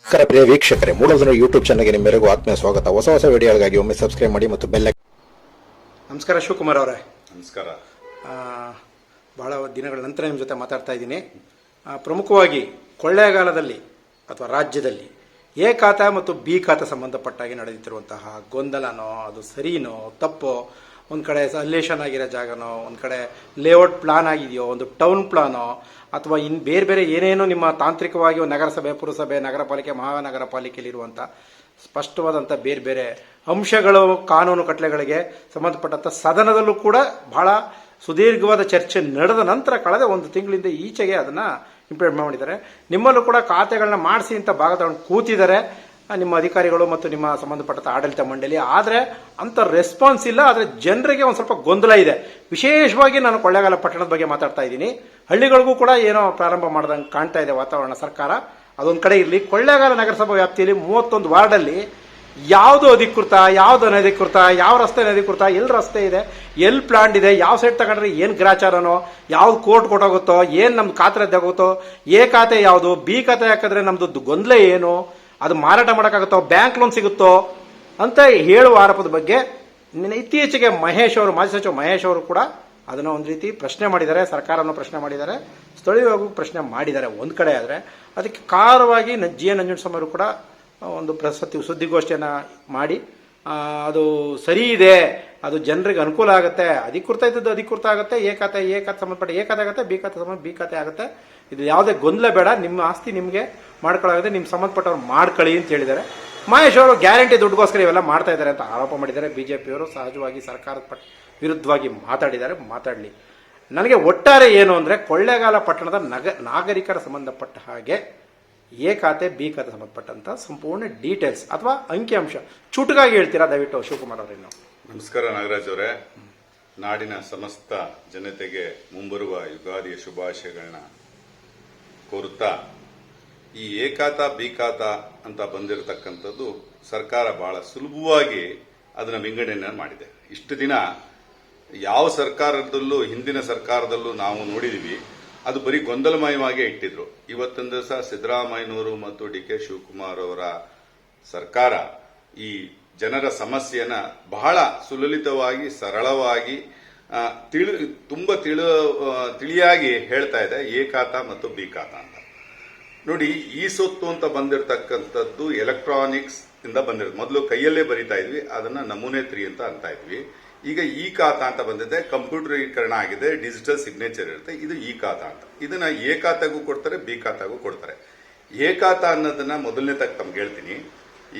ನಮಸ್ಕಾರ ಪ್ರಿಯ ವೀಕ್ಷಕರೇ, ಮೂಲಧನ ಯೂಟ್ಯೂಬ್ ಚಾನಲ್ಗೆ ನಿಮ್ಮೆಲ್ಲರಿಗೂ ಆತ್ಮೀಯ ಸ್ವಾಗತ. ಹೊಸ ವಿಡಿಯೋಗಳಿಗಾಗಿ ಒಮ್ಮೆ ಸಬ್ಸ್ಕ್ರೈಬ್ ಮಾಡಿ ಮತ್ತು ಬೆಲ್. ನಮಸ್ಕಾರ ಶಿವಕುಮಾರ್ ಅವರೇ. ನಮಸ್ಕಾರ. ಬಹಳ ದಿನಗಳ ನಂತರ ನಿಮ್ಮ ಜೊತೆ ಮಾತಾಡ್ತಾ ಇದ್ದೀನಿ. ಪ್ರಮುಖವಾಗಿ ಕೊಳ್ಳೇಗಾಲದಲ್ಲಿ ಅಥವಾ ರಾಜ್ಯದಲ್ಲಿ ಎ ಖಾತೆ ಮತ್ತು ಬಿ ಖಾತೆ ಸಂಬಂಧಪಟ್ಟಾಗಿ ನಡೆಯುತ್ತಿರುವಂತಹ ಗೊಂದಲನೋ, ಅದು ಸರಿನೋ ತಪ್ಪೋ, ಒಂದು ಕಡೆ ಸಲ್ಲೇಷನ್ ಆಗಿರೋ ಜಾಗನೋ, ಒಂದು ಕಡೆ ಲೇಔಟ್ ಪ್ಲಾನ್ ಆಗಿದೆಯೋ, ಒಂದು ಟೌನ್ ಪ್ಲಾನೋ, ಅಥವಾ ಇನ್ನು ಬೇರೆ ಬೇರೆ ಏನೇನೋ ನಿಮ್ಮ ತಾಂತ್ರಿಕವಾಗಿ ನಗರಸಭೆ, ಪುರಸಭೆ, ನಗರ ಪಾಲಿಕೆ, ಮಹಾನಗರ ಪಾಲಿಕೆಯಲ್ಲಿರುವಂಥ ಸ್ಪಷ್ಟವಾದಂಥ ಬೇರೆ ಬೇರೆ ಅಂಶಗಳು, ಕಾನೂನು ಕಟ್ಟಳೆಗಳಿಗೆ ಸಂಬಂಧಪಟ್ಟಂಥ ಸದನದಲ್ಲೂ ಕೂಡ ಬಹಳ ಸುದೀರ್ಘವಾದ ಚರ್ಚೆ ನಡೆದ ನಂತರ ಕಳೆದ ಒಂದು ತಿಂಗಳಿಂದ ಈಚೆಗೆ ಅದನ್ನು ಇಂಪ್ಲಿಮೆಂಟ್ ಮಾಡಿದ್ದಾರೆ. ನಿಮ್ಮಲ್ಲೂ ಕೂಡ ಖಾತೆಗಳನ್ನ ಮಾಡಿಸಿ ಅಂತ ಭಾಗ ತಗೊಂಡು ಕೂತಿದ್ದಾರೆ ನಿಮ್ಮ ಅಧಿಕಾರಿಗಳು ಮತ್ತು ನಿಮ್ಮ ಸಂಬಂಧಪಟ್ಟ ಆಡಳಿತ ಮಂಡಳಿ. ಆದರೆ ಅಂಥ ರೆಸ್ಪಾನ್ಸ್ ಇಲ್ಲ. ಆದರೆ ಜನರಿಗೆ ಒಂದು ಸ್ವಲ್ಪ ಗೊಂದಲ ಇದೆ. ವಿಶೇಷವಾಗಿ ನಾನು ಕೊಳ್ಳೇಗಾಲ ಪಟ್ಟಣದ ಬಗ್ಗೆ ಮಾತಾಡ್ತಾ ಇದ್ದೀನಿ. ಹಳ್ಳಿಗಳಿಗೂ ಕೂಡ ಏನೋ ಪ್ರಾರಂಭ ಮಾಡ್ದಂಗೆ ಕಾಣ್ತಾ ಇದೆ ವಾತಾವರಣ. ಸರ್ಕಾರ ಅದೊಂದು ಕಡೆ ಇರಲಿ, ಕೊಳ್ಳೇಗಾಲ ನಗರಸಭಾ ವ್ಯಾಪ್ತಿಯಲ್ಲಿ 31 ವಾರ್ಡಲ್ಲಿ ಯಾವುದು ಅಧಿಕೃತ, ಯಾವುದು ಅನಧಿಕೃತ, ಯಾವ ರಸ್ತೆ ಅನಧಿಕೃತ, ಎಲ್ಲಿ ರಸ್ತೆ ಇದೆ, ಎಲ್ಲಿ ಪ್ಲಾಂಟ್ ಇದೆ, ಯಾವ ಸೈಡ್ ತಗೊಂಡ್ರೆ ಏನು ಗ್ರಾಚಾರನೋ, ಯಾವ್ದು ಕೋರ್ಟ್ ಕೊಟ್ಟೋಗುತ್ತೋ, ಏನು ನಮ್ದು ಖಾತೆ ರದ್ದಾಗುತ್ತೋ, ಎ ಖಾತೆ ಯಾವುದು, ಬಿ ಖಾತೆ ಹಾಕಿದ್ರೆ ನಮ್ದು ಗೊಂದಲ ಏನು, ಅದು ಮಾರಾಟ ಮಾಡೋಕ್ಕಾಗುತ್ತೋ, ಬ್ಯಾಂಕ್ ಲೋನ್ ಸಿಗುತ್ತೋ ಅಂತ ಹೇಳುವ ಆರೋಪದ ಬಗ್ಗೆ ಇತ್ತೀಚೆಗೆ ಮಹೇಶ್ ಅವರು, ಮಾಜಿ ಸಚಿವ ಮಹೇಶ್ ಅವರು ಕೂಡ ಅದನ್ನು ಒಂದು ರೀತಿ ಪ್ರಶ್ನೆ ಮಾಡಿದ್ದಾರೆ. ಸರ್ಕಾರವನ್ನು ಪ್ರಶ್ನೆ ಮಾಡಿದ್ದಾರೆ, ಸ್ಥಳೀಯವಾಗಿ ಪ್ರಶ್ನೆ ಮಾಡಿದ್ದಾರೆ ಒಂದು ಕಡೆ. ಆದರೆ ಅದಕ್ಕೆ ಕಾರವಾಗಿ ಜಿ ಎನ್ ನಂಜುಂಡಸ್ವಾಮಿ ಅವರು ಕೂಡ ಒಂದು ಸುದ್ದಿಗೋಷ್ಠಿಯನ್ನು ಮಾಡಿ ಅದು ಸರಿ ಇದೆ, ಅದು ಜನರಿಗೆ ಅನುಕೂಲ ಆಗುತ್ತೆ, ಅಧಿಕೃತ ಇದ್ದದ್ದು ಅಧಿಕೃತ ಆಗುತ್ತೆ, ಎ ಖಾತೆ ಸಂಬಂಧಪಟ್ಟ ಎ ಖಾತೆ ಆಗುತ್ತೆ, ಬಿ ಖಾತೆ ಸಂಬಂಧ ಬಿ ಖಾತೆ ಆಗುತ್ತೆ, ಇದು ಯಾವುದೇ ಗೊಂದಲ ಬೇಡ, ನಿಮ್ಮ ಆಸ್ತಿ ನಿಮಗೆ ಮಾಡ್ಕೊಳ್ಳಾಗುತ್ತೆ, ನಿಮ್ಮ ಸಂಬಂಧಪಟ್ಟವ್ರು ಮಾಡ್ಕೊಳ್ಳಿ ಅಂತ ಹೇಳಿದ್ದಾರೆ. ಮಹೇಶ್ ಅವರು ಗ್ಯಾರಂಟಿ ದುಡ್ಡುಗೋಸ್ಕರ ಇವೆಲ್ಲ ಮಾಡ್ತಾ ಇದ್ದಾರೆ ಅಂತ ಆರೋಪ ಮಾಡಿದ್ದಾರೆ. ಬಿಜೆಪಿಯವರು ಸಹಜವಾಗಿ ಸರ್ಕಾರದ ವಿರುದ್ಧವಾಗಿ ಮಾತಾಡಲಿ. ನನಗೆ ಒಟ್ಟಾರೆ ಏನು ಅಂದರೆ, ಕೊಳ್ಳೇಗಾಲ ಪಟ್ಟಣದ ನಾಗರಿಕರ ಸಂಬಂಧಪಟ್ಟ ಹಾಗೆ ಎ ಖಾತೆ ಬಿ ಖಾತೆ ಸಂಬಂಧಪಟ್ಟಂತ ಸಂಪೂರ್ಣ ಡೀಟೇಲ್ಸ್ ಅಥವಾ ಅಂಕಿಅಂಶ ಚುಟುಕಾಗಿ ಹೇಳ್ತೀರಾ ದಯವಿಟ್ಟು ಶಿವಕುಮಾರ್ ಅವರೇನು? ನಮಸ್ಕಾರ ನಾಗರಾಜ್ ಅವರೇ. ನಾಡಿನ ಸಮಸ್ತ ಜನತೆಗೆ ಮುಂಬರುವ ಯುಗಾದಿಯ ಶುಭಾಶಯಗಳನ್ನ ಕೋರುತ್ತಾ, ಈ ಎ ಖಾತಾ ಬಿ ಖಾತಾ ಅಂತ ಬಂದಿರತಕ್ಕಂಥದ್ದು ಸರ್ಕಾರ ಬಹಳ ಸುಲಭವಾಗಿ ಅದನ್ನ ವಿಂಗಡಣೆ ಮಾಡಿದೆ. ಇಷ್ಟು ದಿನ ಯಾವ ಸರ್ಕಾರದಲ್ಲೂ, ಹಿಂದಿನ ಸರ್ಕಾರದಲ್ಲೂ ನಾವು ನೋಡಿದೀವಿ, ಅದು ಬರೀ ಗೊಂದಲಮಯವಾಗಿ ಇಟ್ಟಿದ್ರು. ಇವತ್ತೊಂದು ದಿವಸ ಸಿದ್ದರಾಮಯ್ಯನವರು ಮತ್ತು ಡಿ ಕೆ ಶಿವಕುಮಾರ್ ಅವರ ಸರ್ಕಾರ ಈ ಜನರ ಸಮಸ್ಯೆಯನ್ನ ಬಹಳ ಸುಲಲಿತವಾಗಿ, ಸರಳವಾಗಿ, ತುಂಬಾ ತಿಳಿಯಾಗಿ ಹೇಳ್ತಾ ಇದೆ ಎ ಖಾತಾ ಮತ್ತು ಬಿ ಖಾತಾ ಅಂತ. ನೋಡಿ, ಈ ಸೊತ್ತು ಅಂತ ಬಂದಿರತಕ್ಕಂಥದ್ದು ಎಲೆಕ್ಟ್ರಾನಿಕ್ಸ್ ಇಂದ ಬಂದಿರೋದು. ಮೊದಲು ಕೈಯಲ್ಲೇ ಬರಿತಾ ಇದ್ವಿ, ಅದನ್ನ ನಮೂನೆ 3 ಅಂತ ಇದ್ವಿ. ಈಗ ಇ ಖಾತಾ ಅಂತ ಬಂದಿದೆ, ಕಂಪ್ಯೂಟರೀಕರಣ ಆಗಿದೆ, ಡಿಜಿಟಲ್ ಸಿಗ್ನೇಚರ್ ಇರುತ್ತೆ. ಇದು ಇ ಖಾತಾ ಅಂತ. ಇದನ್ನ ಎ ಖಾತೆಗೂ ಕೊಡ್ತಾರೆ, ಬಿ ಖಾತೆಗೂ ಕೊಡ್ತಾರೆ. ಎ ಖಾತಾ ಅನ್ನೋದನ್ನ ಮೊದಲನೇ ತಮ್ಗೆ ಹೇಳ್ತೀನಿ.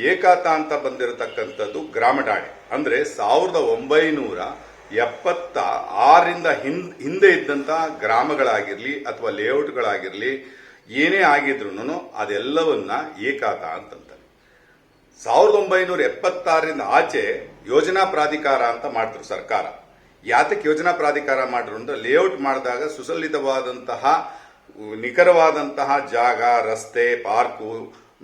ಎ ಖಾತಾ ಅಂತ ಬಂದಿರತಕ್ಕಂಥದ್ದು ಗ್ರಾಮ ಠಾಣೆ ಅಂದ್ರೆ 1976ರಿಂದ ಹಿಂದೆ ಇದ್ದಂತ ಗ್ರಾಮಗಳಾಗಿರ್ಲಿ ಅಥವಾ ಲೇಔಟ್ಗಳಾಗಿರ್ಲಿ, ಏನೇ ಆಗಿದ್ರು ಅದೆಲ್ಲವನ್ನ ಎ ಖಾತಾ ಅಂತಂತಾರೆ. 1976ರಿಂದ ಆಚೆ ಯೋಜನಾ ಪ್ರಾಧಿಕಾರ ಅಂತ ಮಾಡಿದ್ರು ಸರ್ಕಾರ. ಯಾತಕ್ಕೆ ಯೋಜನಾ ಪ್ರಾಧಿಕಾರ ಮಾಡಿದ್ರು ಅಂದ್ರೆ, ಲೇಔಟ್ ಮಾಡಿದಾಗ ಸುಸಲ್ಲಿತವಾದಂತಹ, ನಿಖರವಾದಂತಹ ಜಾಗ, ರಸ್ತೆ, ಪಾರ್ಕು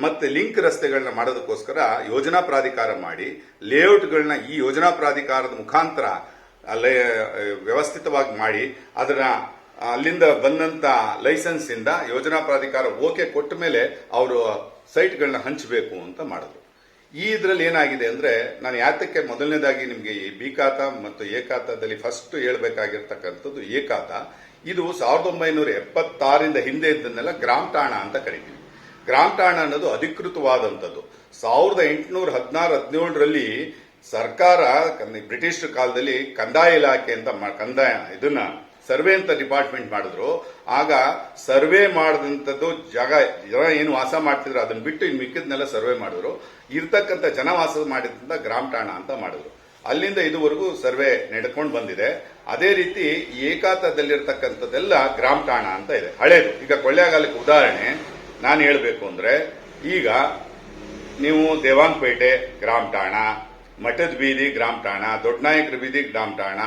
ಮತ್ತೆ ಲಿಂಕ್ ರಸ್ತೆಗಳನ್ನ ಮಾಡೋದಕ್ಕೋಸ್ಕರ ಯೋಜನಾ ಪ್ರಾಧಿಕಾರ ಮಾಡಿ, ಲೇಔಟ್ಗಳನ್ನ ಈ ಯೋಜನಾ ಪ್ರಾಧಿಕಾರದ ಮುಖಾಂತರ ವ್ಯವಸ್ಥಿತವಾಗಿ ಮಾಡಿ, ಅದನ್ನ ಅಲ್ಲಿಂದ ಬಂದಂತ ಲೈಸೆನ್ಸ್ ಇಂದ ಯೋಜನಾ ಪ್ರಾಧಿಕಾರ ಓಕೆ ಕೊಟ್ಟ ಮೇಲೆ ಅವರು ಸೈಟ್ಗಳನ್ನ ಹಂಚಬೇಕು ಅಂತ ಮಾಡಿದ್ರು. ಈ ಇದರಲ್ಲಿ ಏನಾಗಿದೆ ಅಂದ್ರೆ, ನಾನು ಯಾತಕ್ಕೆ ಮೊದಲನೇದಾಗಿ ನಿಮಗೆ ಈ ಬಿ ಖಾತಾ ಮತ್ತು ಎ ಖಾತಾದಲ್ಲಿ ಫಸ್ಟ್ ಹೇಳ್ಬೇಕಾಗಿರ್ತಕ್ಕಂಥದ್ದು ಎ ಖಾತಾ. ಇದು 1976ರಿಂದ ಹಿಂದೆ ಇದ್ದನ್ನೆಲ್ಲ ಗ್ರಾಮ ಠಾಣ ಅಂತ ಕರಿತೀವಿ. ಗ್ರಾಮ ಠಾಣ ಅನ್ನೋದು ಅಧಿಕೃತವಾದಂಥದ್ದು. 1816-17ರಲ್ಲಿ ಸರ್ಕಾರ, ಬ್ರಿಟಿಷ್ ಕಾಲದಲ್ಲಿ ಕಂದಾಯ ಇಲಾಖೆ ಅಂತ ಇದನ್ನ ಸರ್ವೆ ಅಂತ ಡಿಪಾರ್ಟ್ಮೆಂಟ್ ಮಾಡಿದ್ರು. ಆಗ ಸರ್ವೆ ಮಾಡಿದಂಥದ್ದು ಜನ ಏನು ವಾಸ ಮಾಡ್ತಿದ್ರು ಅದನ್ನ ಬಿಟ್ಟು ಇನ್ನು ಮಿಕ್ಕಿದ್ನೆಲ್ಲ ಸರ್ವೆ ಮಾಡಿದ್ರು. ಇರ್ತಕ್ಕಂಥ ಜನ ವಾಸ ಮಾಡಿದ್ರಿಂದ ಗ್ರಾಮ ಠಾಣ ಅಂತ ಮಾಡಿದ್ರು. ಅಲ್ಲಿಂದ ಇದುವರೆಗೂ ಸರ್ವೆ ನಡ್ಕೊಂಡು ಬಂದಿದೆ. ಅದೇ ರೀತಿ ಎ ಖಾತಾದಲ್ಲಿರ್ತಕ್ಕಂಥದ್ದೆಲ್ಲ ಗ್ರಾಮ ಠಾಣ ಅಂತ ಇದೆ, ಹಳೇದು. ಈಗ ಕೊಳ್ಳೇಗಾಲಕ್ಕೆ ಉದಾಹರಣೆ ನಾನು ಹೇಳಬೇಕು ಅಂದ್ರೆ, ಈಗ ನೀವು ದೇವಾಂಗಪೇಟೆ ಗ್ರಾಮ ಠಾಣ, ಮಠದ ಬೀದಿ ಗ್ರಾಮ ಠಾಣ, ದೊಡ್ಡನಾಯಕರ ಬೀದಿ ಗ್ರಾಮ ಠಾಣ,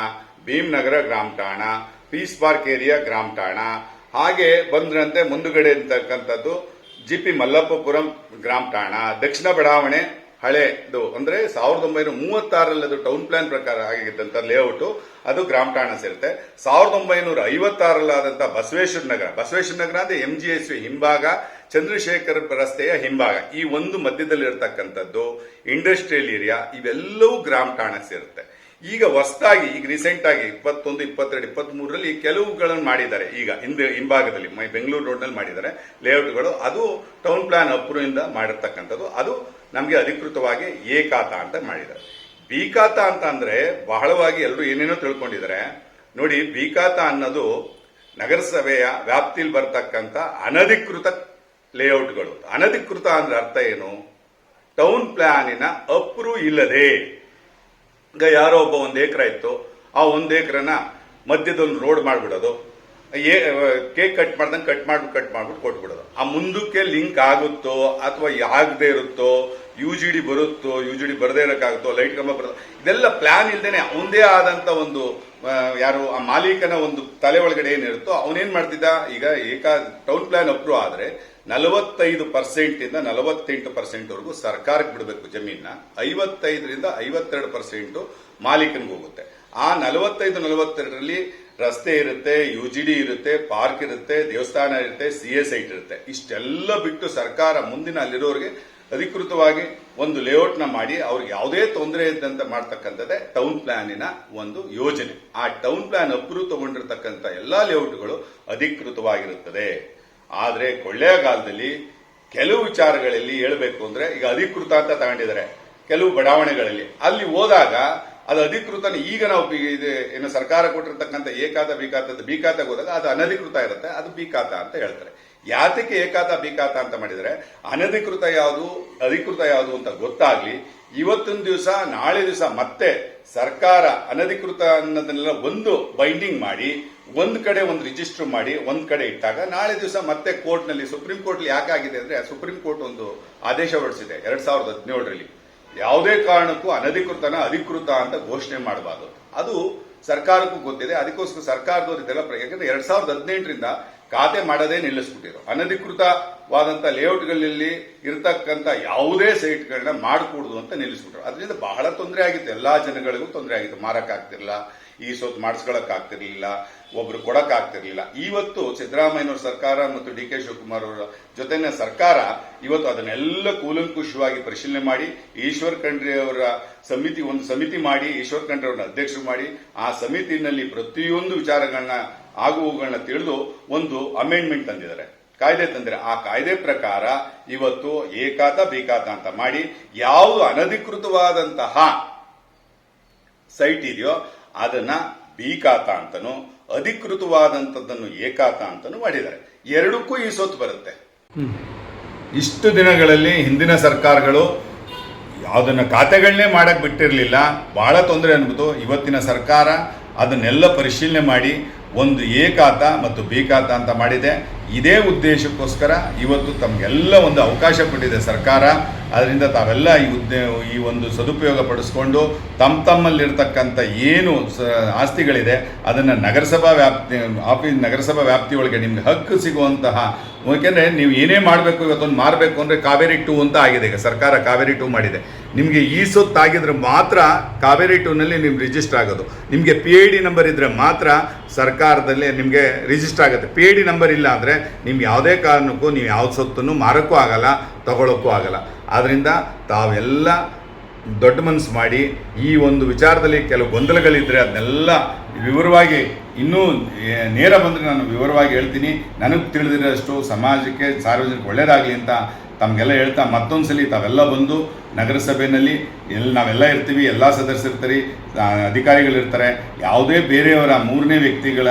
ಭೀಮ್ನಗರ ಗ್ರಾಮ ಠಾಣ, ಪೀಸ್ ಪಾರ್ಕ್ ಏರಿಯಾ ಗ್ರಾಮ ಠಾಣ, ಹಾಗೆ ಬಂದ್ರಂತೆ ಮುಂದುಗಡೆ ಇರ್ತಕ್ಕಂಥದ್ದು ಜಿಪಿ ಮಲ್ಲಪ್ಪಪುರಂ ಗ್ರಾಮ ಠಾಣ, ದಕ್ಷಿಣ ಬಡಾವಣೆ ಹಳೆದು ಅಂದ್ರೆ 1936ರಲ್ಲಿ ಅದು ಟೌನ್ ಪ್ಲಾನ್ ಪ್ರಕಾರ ಆಗಿದ್ದಂತ ಲೇಔಟ್, ಅದು ಗ್ರಾಮ ಠಾಣ ಸೇರುತ್ತೆ. 1956ರಲ್ಲಿ ಆದಂತಹ ಬಸವೇಶ್ವರ ನಗರ ಅಂದ್ರೆ MGSV ಹಿಂಭಾಗ ಚಂದ್ರಶೇಖರ್ ರಸ್ತೆಯ ಹಿಂಭಾಗ ಈ ಒಂದು ಮಧ್ಯದಲ್ಲಿರ್ತಕ್ಕಂಥದ್ದು ಇಂಡಸ್ಟ್ರಿಯಲ್ ಏರಿಯಾ ಇವೆಲ್ಲವೂ ಗ್ರಾಮ ಠಾಣೆ ಸೇರುತ್ತೆ. ಈಗ ಹೊಸದಾಗಿ ಈಗ ರೀಸೆಂಟ್ ಆಗಿ 21, 22, 23ರಲ್ಲಿ ಕೆಲವುಗಳನ್ನು ಮಾಡಿದ್ದಾರೆ. ಈಗ ಹಿಂಭಾಗದಲ್ಲಿ ಬೆಂಗಳೂರು ರೋಡ್ ನಲ್ಲಿ ಮಾಡಿದ್ದಾರೆ ಲೇಔಟ್ಗಳು. ಅದು ಟೌನ್ ಪ್ಲಾನ್ ಅಪ್ರೂವ್ ಇಂದ ಮಾಡಿರ್ತಕ್ಕಂಥದ್ದು. ಅದು ನಮಗೆ ಅಧಿಕೃತವಾಗಿ ಎ ಖಾತಾ ಅಂತ ಮಾಡಿದ್ದಾರೆ. ಬಿ ಖಾತಾ ಅಂತ ಅಂದ್ರೆ ಬಹಳವಾಗಿ ಎಲ್ಲರೂ ಏನೇನೋ ತಿಳ್ಕೊಂಡಿದ್ದಾರೆ ನೋಡಿ. ಬಿ ಖಾತಾ ಅನ್ನೋದು ನಗರಸಭೆಯ ವ್ಯಾಪ್ತಿಯಲ್ಲಿ ಬರ್ತಕ್ಕಂಥ ಅನಧಿಕೃತ ಲೇಔಟ್ಗಳು. ಅನಧಿಕೃತ ಅಂದ್ರೆ ಅರ್ಥ ಏನು? ಟೌನ್ ಪ್ಲಾನಿನ ಅಪ್ರೂವ್ ಇಲ್ಲದೆ, ಈಗ ಯಾರೋ ಒಬ್ಬ 1 ಎಕರೆ ಇತ್ತು, ಆ 1 ಎಕರೆನ ಮಧ್ಯದಲ್ಲಿ ರೋಡ್ ಮಾಡ್ಬಿಡೋದು, ಕೇಕ್ ಕಟ್ ಮಾಡ್ದಂಗೆ ಕಟ್ ಮಾಡ್ಬಿಟ್ಟು ಕೊಟ್ಬಿಡೋದು. ಆ ಮುಂದಕ್ಕೆ ಲಿಂಕ್ ಆಗುತ್ತೋ ಅಥವಾ ಆಗದೆ ಇರುತ್ತೋ, UGD ಬರುತ್ತೋ, UGD ಬರದೇ ಇರೋಕ್ಕಾಗುತ್ತೋ, ಲೈಟ್ ಕಂಬ ಬರೋದು, ಇದೆಲ್ಲ ಪ್ಲಾನ್ ಇಲ್ದೇನೆ ಒಂದೇ ಆದಂತ ಒಂದು ಯಾರು ಆ ಮಾಲೀಕನ ಒಂದು ತಲೆ ಒಳಗಡೆ ಏನಿರುತ್ತೋ ಅವನೇನ್ ಮಾಡ್ತಿದ್ದ. ಈಗ ಟೌನ್ ಪ್ಲಾನ್ ಅಪ್ರೂವ್ ಆದ್ರೆ 45% ಇಂದ 48% ವರೆಗೂ ಸರ್ಕಾರಕ್ಕೆ ಬಿಡಬೇಕು ಜಮೀನ, 55ರಿಂದ 52% ಮಾಲೀಕನಿಗೆ ಹೋಗುತ್ತೆ. ಆ 45-42ರಲ್ಲಿ ರಸ್ತೆ ಇರುತ್ತೆ, UGD ಇರುತ್ತೆ, ಪಾರ್ಕ್ ಇರುತ್ತೆ, ದೇವಸ್ಥಾನ ಇರುತ್ತೆ, CA ಸೈಟ್ ಇರುತ್ತೆ. ಇಷ್ಟೆಲ್ಲ ಬಿಟ್ಟು ಸರ್ಕಾರ ಮುಂದಿನ ಅಲ್ಲಿರೋರಿಗೆ ಅಧಿಕೃತವಾಗಿ ಒಂದು ಲೇಔಟ್ ನ ಮಾಡಿ ಅವ್ರಿಗೆ ಯಾವುದೇ ತೊಂದರೆ ಇದ್ದಂತೆ ಮಾಡ್ತಕ್ಕಂಥದ್ದೇ ಟೌನ್ ಪ್ಲಾನಿನ ಒಂದು ಯೋಜನೆ. ಆ ಟೌನ್ ಪ್ಲಾನ್ ಅಪ್ರೂವ್ ತಗೊಂಡಿರ್ತಕ್ಕಂಥ ಎಲ್ಲಾ ಲೇಔಟ್ಗಳು ಅಧಿಕೃತವಾಗಿರುತ್ತದೆ. ಆದ್ರೆ ಕೊಳ್ಳೇಗಾಲದಲ್ಲಿ ಕೆಲವು ವಿಚಾರಗಳಲ್ಲಿ ಹೇಳ್ಬೇಕು ಅಂದ್ರೆ, ಈಗ ಅಧಿಕೃತ ಅಂತ ತಗೊಂಡಿದ್ದಾರೆ ಕೆಲವು ಬಡಾವಣೆಗಳಲ್ಲಿ, ಅಲ್ಲಿ ಹೋದಾಗ ಅದು ಅಧಿಕೃತ. ಈಗ ನಾವು ಏನು ಸರ್ಕಾರ ಕೊಟ್ಟಿರ್ತಕ್ಕಂಥ ಎ ಖಾತಾ ಬಿ ಖಾತಾಗೆ ಹೋದಾಗ ಅದು ಅನಧಿಕೃತ ಇರುತ್ತೆ, ಅದು ಬಿ ಖಾತಾ ಅಂತ ಹೇಳ್ತಾರೆ. ಯಾತಕ್ಕೆ ಎ ಖಾತಾ ಬಿ ಖಾತಾ ಅಂತ ಮಾಡಿದರೆ, ಅನಧಿಕೃತ ಯಾವುದು ಅಧಿಕೃತ ಯಾವುದು ಅಂತ ಗೊತ್ತಾಗ್ಲಿ. ಇವತ್ತಿನ ದಿವಸ ನಾಳೆ ದಿವಸ ಮತ್ತೆ ಸರ್ಕಾರ ಅನಧಿಕೃತ ಅನ್ನೋದನ್ನೆಲ್ಲ ಒಂದು ಬೈಂಡಿಂಗ್ ಮಾಡಿ ಒಂದ್ ಕಡೆ ಒಂದು ರಿಜಿಸ್ಟರ್ ಮಾಡಿ ಒಂದ್ ಕಡೆ ಇಟ್ಟಾಗ ನಾಳೆ ದಿವಸ ಮತ್ತೆ ಕೋರ್ಟ್ ನಲ್ಲಿ, ಸುಪ್ರೀಂ ಕೋರ್ಟ್ ಯಾಕಾಗಿದೆ ಅಂದ್ರೆ, ಸುಪ್ರೀಂ ಕೋರ್ಟ್ ಒಂದು ಆದೇಶ ಹೊರಡಿಸಿದೆ 2017ರಲ್ಲಿ, ಯಾವುದೇ ಕಾರಣಕ್ಕೂ ಅನಧಿಕೃತನ ಅಧಿಕೃತ ಅಂತ ಘೋಷಣೆ ಮಾಡಬಾರದು. ಅದು ಸರ್ಕಾರಕ್ಕೂ ಗೊತ್ತಿದೆ. ಅದಕ್ಕೋಸ್ಕರ ಸರ್ಕಾರದವರು ಇದೆಲ್ಲ, ಯಾಕಂದ್ರೆ 2018ರಿಂದ ಖಾತೆ ಮಾಡೋದೇ ನಿಲ್ಲಿಸ್ಬಿಟ್ಟಿದ್ರು. ಅನಧಿಕೃತವಾದಂತ ಲೇಔಟ್ಗಳಲ್ಲಿ ಇರತಕ್ಕಂತ ಯಾವುದೇ ಸೈಟ್ಗಳನ್ನ ಮಾಡಕೂಡುದು ಅಂತ ನಿಲ್ಲಿಸ್ಬಿಟ್ರು. ಅದರಿಂದ ಬಹಳ ತೊಂದರೆ ಆಗಿತ್ತು, ಎಲ್ಲಾ ಜನಗಳಿಗೂ ತೊಂದರೆ ಆಗಿತ್ತು. ಮಾರಕ್ ಆಗ್ತಿರ್ಲಿಲ್ಲ, ಈ ಸೊತ್ತು ಮಾಡಿಸ್ಕೊಳಕ್ ಆಗ್ತಿರ್ಲಿಲ್ಲ, ಒಬ್ರು ಕೊಡಕ್ ಆಗ್ತಿರ್ಲಿಲ್ಲ. ಇವತ್ತು ಸಿದ್ದರಾಮಯ್ಯನವರ ಸರ್ಕಾರ ಮತ್ತು DK ಶಿವಕುಮಾರ್ ಅವರ ಜೊತೆನ ಸರ್ಕಾರ ಇವತ್ತು ಅದನ್ನೆಲ್ಲ ಕೂಲಂಕುಷವಾಗಿ ಪರಿಶೀಲನೆ ಮಾಡಿ, ಈಶ್ವರ್ ಖಂಡ್ರೆ ಅವರ ಒಂದು ಸಮಿತಿ ಮಾಡಿ, ಈಶ್ವರ್ ಖಂಡ್ರೆ ಅವರನ್ನ ಅಧ್ಯಕ್ಷರು ಮಾಡಿ, ಆ ಸಮಿತಿನಲ್ಲಿ ಪ್ರತಿಯೊಂದು ವಿಚಾರಗಳನ್ನ ಆಗುವುಗಳನ್ನ ತಿಳಿದು ಒಂದು ಅಮೆಂಡ್ಮೆಂಟ್ ತಂದಿದ್ದಾರೆ, ಕಾಯ್ದೆ ತಂದಿದ್ದಾರೆ. ಆ ಕಾಯ್ದೆ ಪ್ರಕಾರ ಇವತ್ತು ಎ ಖಾತಾ ಬಿ ಖಾತಾ ಅಂತ ಮಾಡಿ, ಯಾವುದು ಅನಧಿಕೃತವಾದಂತಹ ಸೈಟ್ ಇದೆಯೋ ಅದನ್ನ ಬಿ ಖಾತಾ ಅಂತನೂ, ಅಧಿಕೃತವಾದಂತದ್ದನ್ನು ಎ ಖಾತಾ ಅಂತನೂ ಮಾಡಿದ್ದಾರೆ. ಎರಡಕ್ಕೂ ಈ ಸೊತ್ತು ಬರುತ್ತೆ. ಇಷ್ಟು ದಿನಗಳಲ್ಲಿ ಹಿಂದಿನ ಸರ್ಕಾರಗಳು ಅದನ್ನ ಖಾತೆಗಳನ್ನೇ ಮಾಡಕ್ ಬಿಟ್ಟಿರಲಿಲ್ಲ, ಬಹಳ ತೊಂದರೆ ಅನ್ಬೋದು. ಇವತ್ತಿನ ಸರ್ಕಾರ ಅದನ್ನೆಲ್ಲ ಪರಿಶೀಲನೆ ಮಾಡಿ ಒಂದು ಎ ಖಾತಾ ಮತ್ತು ಬಿ ಖಾತಾ ಅಂತ ಮಾಡಿದೆ. ಇದೇ ಉದ್ದೇಶಕ್ಕೋಸ್ಕರ ಇವತ್ತು ತಮಗೆಲ್ಲ ಒಂದು ಅವಕಾಶ ಕೊಟ್ಟಿದೆ ಸರ್ಕಾರ. ಅದರಿಂದ ತಾವೆಲ್ಲ ಈ ಒಂದು ಸದುಪಯೋಗ ಪಡಿಸ್ಕೊಂಡು ತಮ್ಮಲ್ಲಿರ್ತಕ್ಕಂಥ ಏನು ಆಸ್ತಿಗಳಿದೆ ಅದನ್ನು ನಗರಸಭಾ ವ್ಯಾಪ್ತಿಯೊಳಗೆ ನಿಮ್ಗೆ ಹಕ್ಕು ಸಿಗುವಂತಹ, ಯಾಕೆಂದರೆ ನೀವು ಏನೇ ಮಾಡಬೇಕು, ಇವತ್ತೊಂದು ಮಾರಬೇಕು ಅಂದರೆ ಕಾವೇರಿ 2 ಅಂತ ಆಗಿದೆ. ಈಗ ಸರ್ಕಾರ ಕಾವೇರಿ 2 ಮಾಡಿದೆ. ನಿಮಗೆ ಈ ಸೊತ್ತಾಗಿದ್ರೆ ಮಾತ್ರ ಕಾವೇರಿ 2ನಲ್ಲಿ ನಿಮ್ಗೆ ರಿಜಿಸ್ಟರ್ ಆಗೋದು. ನಿಮಗೆ PID ನಂಬರ್ ಇದ್ರೆ ಮಾತ್ರ ಸರ್ಕಾರದಲ್ಲಿ ನಿಮಗೆ ರಿಜಿಸ್ಟರ್ ಆಗುತ್ತೆ. PID ನಂಬರ್ ಇಲ್ಲ ಅಂದರೆ ನಿಮ್ಗೆ ಯಾವುದೇ ಕಾರಣಕ್ಕೂ ನೀವು ಯಾವ ಸೊತ್ತನ್ನು ಮಾರಕ್ಕೂ ಆಗಲ್ಲ, ತಗೊಳ್ಳೋಕ್ಕೂ ಆಗಲ್ಲ. ಆದ್ದರಿಂದ ತಾವೆಲ್ಲ ದೊಡ್ಡ ಮನಸ್ಸು ಮಾಡಿ ಈ ಒಂದು ವಿಚಾರದಲ್ಲಿ ಕೆಲವು ಗೊಂದಲಗಳಿದ್ರೆ ಅದನ್ನೆಲ್ಲ ವಿವರವಾಗಿ, ಇನ್ನೂ ನೇರ ಬಂದರೆ ನಾನು ವಿವರವಾಗಿ ಹೇಳ್ತೀನಿ. ನನಗೆ ತಿಳಿದಿರೋಷ್ಟು ಸಮಾಜಕ್ಕೆ, ಸಾರ್ವಜನಿಕ ಒಳ್ಳೆಯದಾಗಲಿ ಅಂತ ತಮಗೆಲ್ಲ ಹೇಳ್ತಾ, ಮತ್ತೊಂದ್ಸಲಿ ತಾವೆಲ್ಲ ಬಂದು ನಗರಸಭೆಯಲ್ಲಿ ನಾವೆಲ್ಲ ಇರ್ತೀವಿ, ಎಲ್ಲ ಸದಸ್ಯರಿರ್ತಾರೆ, ಅಧಿಕಾರಿಗಳಿರ್ತಾರೆ. ಯಾವುದೇ ಬೇರೆಯವರ ಮೂರನೇ ವ್ಯಕ್ತಿಗಳ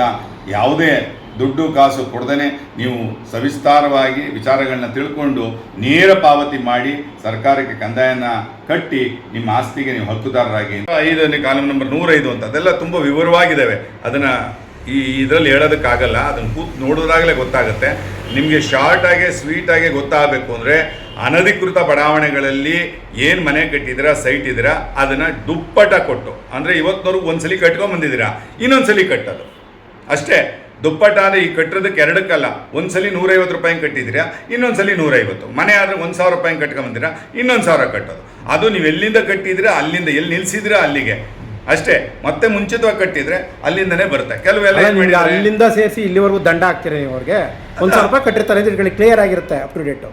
ಯಾವುದೇ ದುಡ್ಡು ಕಾಸು ಕೊಡದೇನೆ ನೀವು ಸವಿಸ್ತಾರವಾಗಿ ವಿಚಾರಗಳನ್ನ ತಿಳ್ಕೊಂಡು ನೇರ ಪಾವತಿ ಮಾಡಿ ಸರ್ಕಾರಕ್ಕೆ ಕಂದಾಯನ ಕಟ್ಟಿ ನಿಮ್ಮ ಆಸ್ತಿಗೆ ನೀವು ಹಕ್ಕುದಾರರಾಗಿ. 5ನೇ ಕಾಲಮ್ ನಂಬರ್ 105 ಅಂತ ಅದೆಲ್ಲ ತುಂಬ ವಿವರವಾಗಿದ್ದಾವೆ. ಅದನ್ನು ಇದರಲ್ಲಿ ಹೇಳೋದಕ್ಕಾಗಲ್ಲ, ಅದನ್ನು ಕೂತು ನೋಡೋದಾಗಲೇ ಗೊತ್ತಾಗುತ್ತೆ ನಿಮಗೆ. ಶಾರ್ಟಾಗೆ ಸ್ವೀಟಾಗೆ ಗೊತ್ತಾಗಬೇಕು ಅಂದರೆ, ಅನಧಿಕೃತ ಬಡಾವಣೆಗಳಲ್ಲಿ ಏನು ಮನೆ ಕಟ್ಟಿದ್ದೀರಾ, ಸೈಟ್ ಇದ್ದೀರಾ, ಅದನ್ನು ದುಪ್ಪಟ ಕೊಟ್ಟು, ಅಂದರೆ ಇವತ್ತಿನವ್ರಿಗೆ ಒಂದ್ಸಲಿ ಕಟ್ಕೊಂಡ್ಬಂದಿದ್ದೀರಾ, ಇನ್ನೊಂದ್ಸಲಿ ಕಟ್ಟೋದು ಅಷ್ಟೇ. ದುಪ್ಪಟ್ಟ ಅಂದರೆ ಈ ಕಟ್ಟಿರೋದಕ್ಕೆ ಎರಡಕ್ಕಲ್ಲ. ಒಂದ್ಸಲಿ 150 ರೂಪಾಯಿ ಕಟ್ಟಿದ್ದೀರಾ, ಇನ್ನೊಂದ್ಸಲಿ 150. ಮನೆ ಆದರೆ 1000 ರೂಪಾಯಿ ಕಟ್ಕೊಂಬಂದಿರಾ, ಇನ್ನೊಂದು 1000 ಕಟ್ಟೋದು. ಅದು ನೀವು ಎಲ್ಲಿಂದ ಕಟ್ಟಿದ್ದೀರಾ ಅಲ್ಲಿಂದ, ಎಲ್ಲಿ ನಿಲ್ಸಿದ್ದೀರಾ ಅಲ್ಲಿಗೆ ಅಷ್ಟೇ. ಮತ್ತೆ ಮುಂಚಿತವಾಗಿ ಕಟ್ಟಿದ್ರೆ ಅಲ್ಲಿಂದನೇ ಬರುತ್ತೆ. ಕೆಲವೆಲ್ಲ ಅಲ್ಲ, ಏನ್ ನಿಮ್ಗೆ ಮಾಡಿದ್ದಾರೆ? ಅಲ್ಲಿಂದ ಸೇರಿಸಿ ಇಲ್ಲಿವರೆಗೂ ದಂಡ ಹಾಕ್ತೀರಿ ನೀವು ಅವ್ರಿಗೆ 1,000 ರೂಪಾಯಿ ಕಟ್ಟಿರ್ತಾರೆ ಅಂತ ಇಟ್ಕೊಳ್ಳಿ, ಕ್ಲಿಯರ್ ಆಗಿರುತ್ತೆ ಅಪ್ ಟು ಡೇಟು.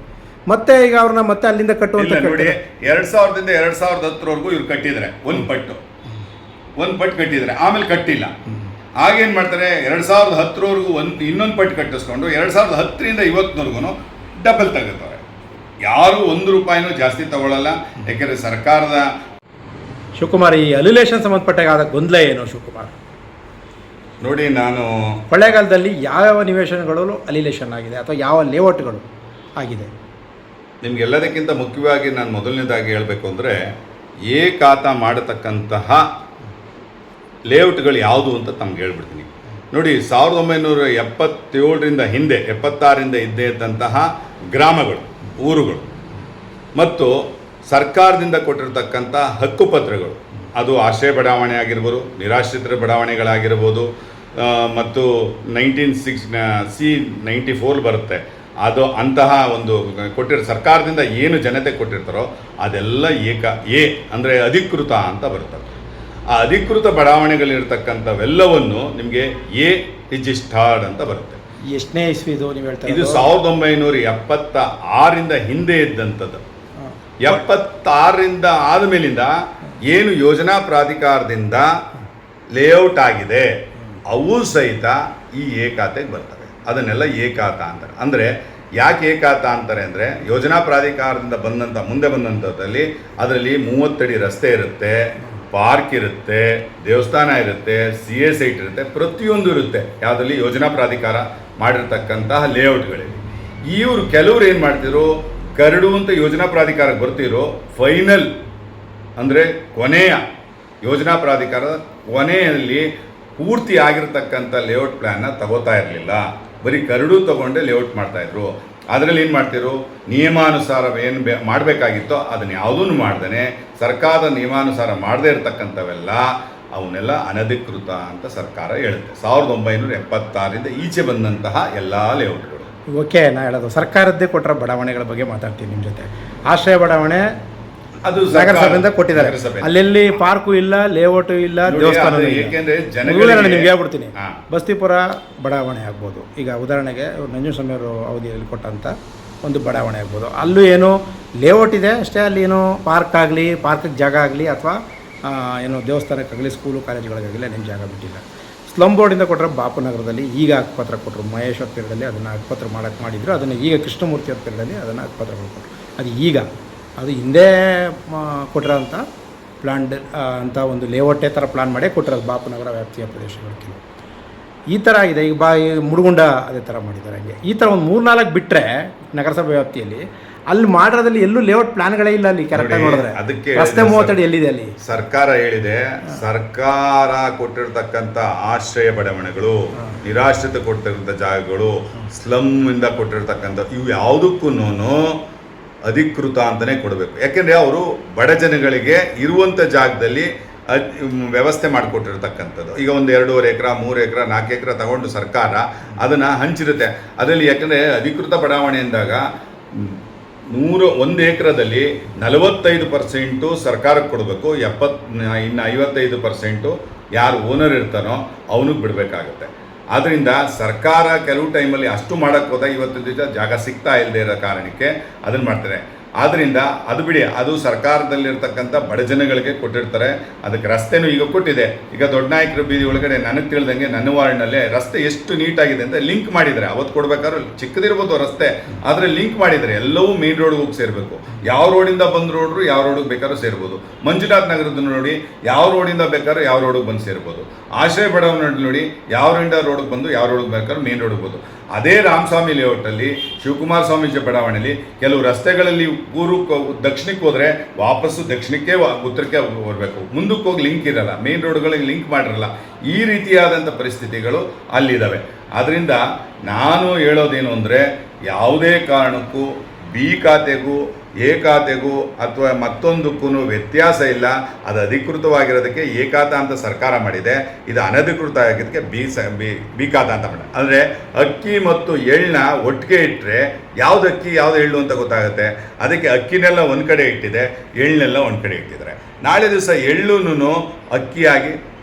ಮತ್ತೆ ಈಗ ಅವ್ರನ್ನ ಮತ್ತೆ ಅಲ್ಲಿಂದ ಕಟ್ಟುವಂತ ಇಲ್ಲ ನೋಡಿ, 2000ದಿಂದ 2010ವರೆಗೂ ಇವ್ರು ಕಟ್ಟಿದ್ರೆ ಒಂದು ಪಟ್ಟು ಕಟ್ಟಿದ್ರೆ, ಆಮೇಲೆ ಕಟ್ಟಿಲ್ಲ. ಆಗೇನ್ ಮಾಡ್ತಾರೆ, 2010ವರೆಗೂ ಇನ್ನೊಂದು ಪಟ್ಟು ಕಟ್ಟಿಸ್ಕೊಂಡು 2010ರಿಂದ ಇವತ್ತಿನವರೆಗೂ ಡಬಲ್ ತಗೋತಾರೆ. ಯಾರು 1 ರೂಪಾಯಿನೂ ಜಾಸ್ತಿ ತಗೊಳ್ಳಲ್ಲ. ಯಾಕೆಂದ್ರೆ ಸರ್ಕಾರದ ಶಿವಕುಮಾರ್, ಈ ಅಲಿಲೇಷನ್ ಸಂಬಂಧಪಟ್ಟಾಗ ಆದ ಗೊಂದಲ ಏನು ಶಿವಕುಮಾರ್? ನೋಡಿ, ನಾನು ಕೊಳ್ಳೇಗಾಲದಲ್ಲಿ ಯಾವ ನಿವೇಶನಗಳು ಅಲಿಲೇಷನ್ ಆಗಿದೆ ಅಥವಾ ಯಾವ ಲೇಔಟ್ಗಳು ಆಗಿದೆ? ನಿಮ್ಗೆಲ್ಲದಕ್ಕಿಂತ ಮುಖ್ಯವಾಗಿ ನಾನು ಮೊದಲನೇದಾಗಿ ಹೇಳಬೇಕು ಅಂದರೆ, ಖಾತಾ ಮಾಡತಕ್ಕಂತಹ ಲೇಔಟ್ಗಳು ಯಾವುದು ಅಂತ ತಮ್ಗೆ ಹೇಳ್ಬಿಡ್ತೀನಿ. ನೋಡಿ, 1977ರಿಂದ ಹಿಂದೆ 76ರಿಂದ ಇದ್ದೇ ಇದ್ದಂತಹ ಗ್ರಾಮಗಳು, ಊರುಗಳು ಮತ್ತು ಸರ್ಕಾರದಿಂದ ಕೊಟ್ಟಿರ್ತಕ್ಕಂಥ ಹಕ್ಕುಪತ್ರಗಳು, ಅದು ಆಶ್ರಯ ಬಡಾವಣೆ ಆಗಿರ್ಬೋದು, ನಿರಾಶ್ರಿತರ ಬಡಾವಣೆಗಳಾಗಿರ್ಬೋದು, ಮತ್ತು 94 ಬರುತ್ತೆ, ಅದು ಅಂತಹ ಒಂದು ಸರ್ಕಾರದಿಂದ ಏನು ಜನತೆ ಕೊಟ್ಟಿರ್ತಾರೋ ಅದೆಲ್ಲ ಅಂದರೆ ಅಧಿಕೃತ ಅಂತ ಬರ್ತದೆ. ಆ ಅಧಿಕೃತ ಬಡಾವಣೆಗಳಿರ್ತಕ್ಕಂಥವೆಲ್ಲವನ್ನು ನಿಮಗೆ ರಿಜಿಸ್ಟರ್ಡ್ ಅಂತ ಬರುತ್ತೆ. ಎಷ್ಟನೇ ಇಸ್ವಿ ಇದು ನೀವು ಹೇಳ್ತಾ ಇದು 1976ರಿಂದ ಹಿಂದೆ ಇದ್ದಂಥದ್ದು. 76ರಿಂದ ಆದಮೇಲಿಂದ ಏನು ಯೋಜನಾ ಪ್ರಾಧಿಕಾರದಿಂದ ಲೇಔಟ್ ಆಗಿದೆ ಅವು ಸಹಿತ ಈ ಖಾತೆಗೆ ಬರ್ತವೆ. ಅದನ್ನೆಲ್ಲ ಖಾತಾ ಅಂತಾರೆ. ಅಂದರೆ ಯಾಕೆ ಖಾತಾ ಅಂತಾರೆ ಅಂದರೆ, ಯೋಜನಾ ಪ್ರಾಧಿಕಾರದಿಂದ ಮುಂದೆ ಬಂದಂಥದ್ದಲ್ಲಿ ಅದರಲ್ಲಿ 30 ಅಡಿ ರಸ್ತೆ ಇರುತ್ತೆ, ಪಾರ್ಕ್ ಇರುತ್ತೆ, ದೇವಸ್ಥಾನ ಇರುತ್ತೆ, CA ಸೈಟ್ ಇರುತ್ತೆ, ಪ್ರತಿಯೊಂದು ಇರುತ್ತೆ ಯಾವುದಲ್ಲಿ ಯೋಜನಾ ಪ್ರಾಧಿಕಾರ ಮಾಡಿರ್ತಕ್ಕಂತಹ ಲೇಔಟ್ಗಳಲ್ಲಿ. ಇವರು ಕೆಲವರು ಏನು ಮಾಡ್ತಿರೋ, ಕರಡು ಅಂತ ಯೋಜನಾ ಪ್ರಾಧಿಕಾರಕ್ಕೆ ಬರ್ತಿರೋ ಫೈನಲ್ ಅಂದರೆ ಕೊನೆಯ ಯೋಜನಾ ಪ್ರಾಧಿಕಾರದ ಕೊನೆಯಲ್ಲಿ ಪೂರ್ತಿ ಆಗಿರ್ತಕ್ಕಂಥ ಲೇಔಟ್ ಪ್ಲ್ಯಾನ್ನ ತಗೋತಾ ಇರಲಿಲ್ಲ. ಬರೀ ಕರಡು ತಗೊಂಡೆ ಲೇಔಟ್ ಮಾಡ್ತಾಯಿದ್ರು. ಅದರಲ್ಲಿ ಏನು ಮಾಡ್ತಿರೋ, ನಿಯಮಾನುಸಾರ ಏನು ಮಾಡಬೇಕಾಗಿತ್ತೋ ಅದನ್ನು ಯಾವುದೂ ಮಾಡ್ದೇ ಸರ್ಕಾರದ ನಿಯಮಾನುಸಾರ ಮಾಡದೇ ಇರತಕ್ಕಂಥವೆಲ್ಲ ಅವನ್ನೆಲ್ಲ ಅನಧಿಕೃತ ಅಂತ ಸರ್ಕಾರ ಹೇಳುತ್ತೆ. 1976ರಿಂದ ಈಚೆ ಬಂದಂತಹ ಎಲ್ಲ ಲೇಔಟ್ಗಳು. ಓಕೆ, ನಾ ಹೇಳೋದು ಸರ್ಕಾರದ್ದೇ ಕೊಟ್ಟರೆ ಬಡಾವಣೆಗಳ ಬಗ್ಗೆ ಮಾತಾಡ್ತೀನಿ ನಿಮ್ಮ ಜೊತೆ. ಆಶ್ರಯ ಬಡಾವಣೆ ಅದು ನಗರಸಭೆಯಿಂದ ಕೊಟ್ಟಿದ್ದಾರೆ, ಅಲ್ಲೆಲ್ಲಿ ಪಾರ್ಕು ಇಲ್ಲ, ಲೇಔಟು ಇಲ್ಲ, ದೇವಸ್ಥಾನ. ಏಕೆಂದ್ರೆ ನಿಮ್ಗೆ ಹೇಳ್ಬಿಡ್ತೀನಿ, ಬಸ್ತಿಪುರ ಬಡಾವಣೆ ಆಗ್ಬೋದು. ಈಗ ಉದಾಹರಣೆಗೆ ನಂಜುಸ್ವಾಮಿ ಅವರು ಅವಧಿಯಲ್ಲಿ ಕೊಟ್ಟಂಥ ಒಂದು ಬಡಾವಣೆ ಆಗ್ಬೋದು. ಅಲ್ಲೂ ಏನೋ ಲೇಔಟ್ ಇದೆ ಅಷ್ಟೇ, ಅಲ್ಲಿ ಏನೋ ಪಾರ್ಕ್ ಆಗಲಿ, ಪಾರ್ಕಿಗೆ ಜಾಗ ಆಗಲಿ, ಅಥವಾ ಏನೋ ದೇವಸ್ಥಾನಕ್ಕಾಗಲಿ, ಸ್ಕೂಲು ಕಾಲೇಜುಗಳಿಗಾಗಲಿ ನಿಮ್ಮ ಜಾಗ ಬಿಟ್ಟಿಲ್ಲ. ಸ್ಲಮ್ ಬೋರ್ಡಿಂದ ಕೊಟ್ಟರೆ ಬಾಪುನಗರದಲ್ಲಿ ಈಗ ಹಕ್ಕುಪತ್ರ ಕೊಟ್ಟರು. ಮಹೇಶ್ ಅವ್ರ ಪೀರಿಯಡಲ್ಲಿ ಅದನ್ನು ಹಕ್ಕುಪತ್ರ ಮಾಡಿದ್ರು. ಅದನ್ನು ಈಗ ಕೃಷ್ಣಮೂರ್ತಿ ಅವ್ರ ಪೀರಿಯಡಲ್ಲಿ ಅದನ್ನು ಹಕ್ಕುಪತ್ರಗಳು ಕೊಟ್ಟರು. ಅದು ಹಿಂದೆ ಕೊಟ್ಟಿರೋಂಥ ಪ್ಲಾನ್ ಅಂತ ಒಂದು ಲೇಔಟೇ ಥರ ಪ್ಲಾನ್ ಮಾಡೇ ಕೊಟ್ಟಿರೋದು ಬಾಪುನಗರ ವ್ಯಾಪ್ತಿಯ ಪ್ರದೇಶಗಳು ಕೆಲವು ಈ ಥರ ಆಗಿದೆ. ಈಗ ಮುಡುಗುಂಡ ಅದೇ ಥರ ಮಾಡಿದ್ದಾರೆ. ಹಂಗೆ ಈ ಥರ ಒಂದು 3-4 ಬಿಟ್ಟರೆ ನಗರಸಭೆ ವ್ಯಾಪ್ತಿಯಲ್ಲಿ ಅಲ್ಲಿ ಮಾಡಿರೋದಲ್ಲಿ ಎಲ್ಲೂ ಲೇಔಟ್ ಪ್ಲಾನ್ಗಳೇ ಇಲ್ಲ. ಅಲ್ಲಿ ಕರೆಕ್ಟಾಗಿ ನೋಡಿದ್ರೆ ಅದಕ್ಕೆ ರಸ್ತೆ 30 ಅಡಿ ಎಲ್ಲಿದೆ ಅಲ್ಲಿ? ಸರ್ಕಾರ ಹೇಳಿದೆ, ಸರ್ಕಾರ ಕೊಟ್ಟಿರ್ತಕ್ಕಂಥ ಆಶ್ರಯ ಬಡಾವಣೆಗಳು, ನಿರಾಶ್ರಿತ ಕೊಟ್ಟಿರ್ತಕ್ಕಂಥ ಜಾಗಗಳು, ಸ್ಲಮ್ ಇಂದ ಕೊಟ್ಟಿರ್ತಕ್ಕಂಥ ಇವು ಯಾವುದಕ್ಕೂ ಅಧಿಕೃತ ಅಂತಲೇ ಕೊಡಬೇಕು. ಯಾಕೆಂದರೆ ಅವರು ಬಡ ಜನಗಳಿಗೆ ಇರುವಂಥ ಜಾಗದಲ್ಲಿ ವ್ಯವಸ್ಥೆ ಮಾಡಿಕೊಟ್ಟಿರ್ತಕ್ಕಂಥದ್ದು. ಈಗ ಒಂದು 2.5 ಎಕರೆ, 3 ಎಕರೆ, 4 ಎಕರೆ ತಗೊಂಡು ಸರ್ಕಾರ ಅದನ್ನು ಹಂಚಿರುತ್ತೆ. ಅದರಲ್ಲಿ ಯಾಕೆಂದರೆ ಅಧಿಕೃತ ಬಡಾವಣೆ ಅಂದಾಗ 100 ಎಕರೆದಲ್ಲಿ 45% ಸರ್ಕಾರಕ್ಕೆ ಕೊಡಬೇಕು, ಇನ್ನು 55% ಯಾರು ಓನರ್ ಇರ್ತಾನೋ ಅವನಿಗೆ ಬಿಡಬೇಕಾಗತ್ತೆ. ಆದ್ದರಿಂದ ಸರ್ಕಾರ ಕೆಲವು ಟೈಮಲ್ಲಿ ಅಷ್ಟು ಮಾಡೋಕ್ಕೆ ಹೋದಾಗ ಇವತ್ತಿನ ದಿವಸ ಜಾಗ ಸಿಗ್ತಾ ಇಲ್ಲದೆ ಇರೋ ಕಾರಣಕ್ಕೆ ಅದನ್ನು ಮಾಡ್ತಾರೆ. ಆದ್ದರಿಂದ ಅದು ಬಿಡಿ, ಅದು ಸರ್ಕಾರದಲ್ಲಿರ್ತಕ್ಕಂಥ ಬಡ ಜನಗಳಿಗೆ ಕೊಟ್ಟಿರ್ತಾರೆ. ಅದಕ್ಕೆ ರಸ್ತೆನೂ ಈಗ ಕೊಟ್ಟಿದೆ. ಈಗ ದೊಡ್ಡ ನಾಯಕರ ಬೀದಿ ಒಳಗಡೆ ನನಗೆ ತಿಳಿದಂಗೆ ನನ್ನ ವಾರ್ಡ್ನಲ್ಲೇ ರಸ್ತೆ ಎಷ್ಟು ನೀಟಾಗಿದೆ ಅಂತ ಲಿಂಕ್ ಮಾಡಿದ್ದಾರೆ. ಅವತ್ತು ಕೊಡ್ಬೇಕಾದ್ರೂ ಚಿಕ್ಕದಿರ್ಬೋದು ರಸ್ತೆ, ಆದರೆ ಲಿಂಕ್ ಮಾಡಿದ್ದಾರೆ. ಎಲ್ಲವೂ ಮೇನ್ ರೋಡ್ಗೆ ಹೋಗಿ ಸೇರಬೇಕು. ಯಾವ ರೋಡಿಂದ ಬಂದು ರೋಡ್ರು ಯಾವ ರೋಡಿಗೆ ಬೇಕಾದ್ರೂ ಸೇರ್ಬೋದು. ಮಂಜುನಾಥ್ ನಗರದ ನೋಡಿ, ಯಾವ ರೋಡಿಂದ ಬೇಕಾದ್ರೂ ಯಾವ ರೋಡಿಗೆ ಬಂದು ಸೇರ್ಬೋದು. ಆಶ್ರಯ ಬಡಾವಣೆ ನೋಡಿ, ಯಾವ ರೋಡಿಂದ ರೋಡಿಗೆ ಬಂದು ಯಾವ ರೋಡಿಗೆ ಬೇಕಾದ್ರೂ ಮೇನ್ ರೋಡಿಗೆ ಬಂದು. ಅದೇ ರಾಮಸ್ವಾಮಿ ಲೇಔಟಲ್ಲಿ, ಶಿವಕುಮಾರ ಸ್ವಾಮೀಜಿ ಬಡಾವಣೆಯಲ್ಲಿ ಕೆಲವು ರಸ್ತೆಗಳಲ್ಲಿ ದಕ್ಷಿಣಕ್ಕೆ ಹೋದರೆ ವಾಪಸ್ಸು ದಕ್ಷಿಣಕ್ಕೆ ಉತ್ತರಕ್ಕೆ ಬರಬೇಕು. ಮುಂದಕ್ಕೆ ಹೋಗಿ ಲಿಂಕ್ ಇರಲ್ಲ, ಮೇನ್ ರೋಡ್ಗಳಿಗೆ ಲಿಂಕ್ ಮಾಡಿರಲ್ಲ. ಈ ರೀತಿಯಾದಂಥ ಪರಿಸ್ಥಿತಿಗಳು ಅಲ್ಲಿದ್ದಾವೆ. ಆದ್ದರಿಂದ ನಾನು ಹೇಳೋದೇನು ಅಂದರೆ, ಯಾವುದೇ ಕಾರಣಕ್ಕೂ ಖಾತೆಗೂ ಎ ಖಾತೆಗೂ ಅಥವಾ ಮತ್ತೊಂದಕ್ಕೂ ವ್ಯತ್ಯಾಸ ಇಲ್ಲ. ಅದು ಅಧಿಕೃತವಾಗಿರೋದಕ್ಕೆ ಎ ಖಾತಾ ಅಂತ ಸರ್ಕಾರ ಮಾಡಿದೆ, ಇದು ಅನಧಿಕೃತ ಆಗಿದ್ದಕ್ಕೆ ಬಿ ಖಾತಾ ಅಂತ ಮಾಡಿದೆ. ಅಂದರೆ ಅಕ್ಕಿ ಮತ್ತು ಎಳ್ಳನ್ನ ಒಟ್ಟಿಗೆ ಇಟ್ಟರೆ ಯಾವ್ದು ಅಕ್ಕಿ ಯಾವ್ದು ಎಳ್ಳು ಅಂತ ಗೊತ್ತಾಗುತ್ತೆ. ಅದಕ್ಕೆ ಅಕ್ಕಿನೆಲ್ಲ ಒಂದು ಕಡೆ ಇಟ್ಟಿದೆ, ಎಳ್ಳನ್ನೆಲ್ಲ ಒಂದು ಕಡೆ ಇಟ್ಟಿದ್ದಾರೆ. ನಾಳೆ ದಿವಸ ಎಳ್ಳುನು ಅಕ್ಕಿಯಾಗಿ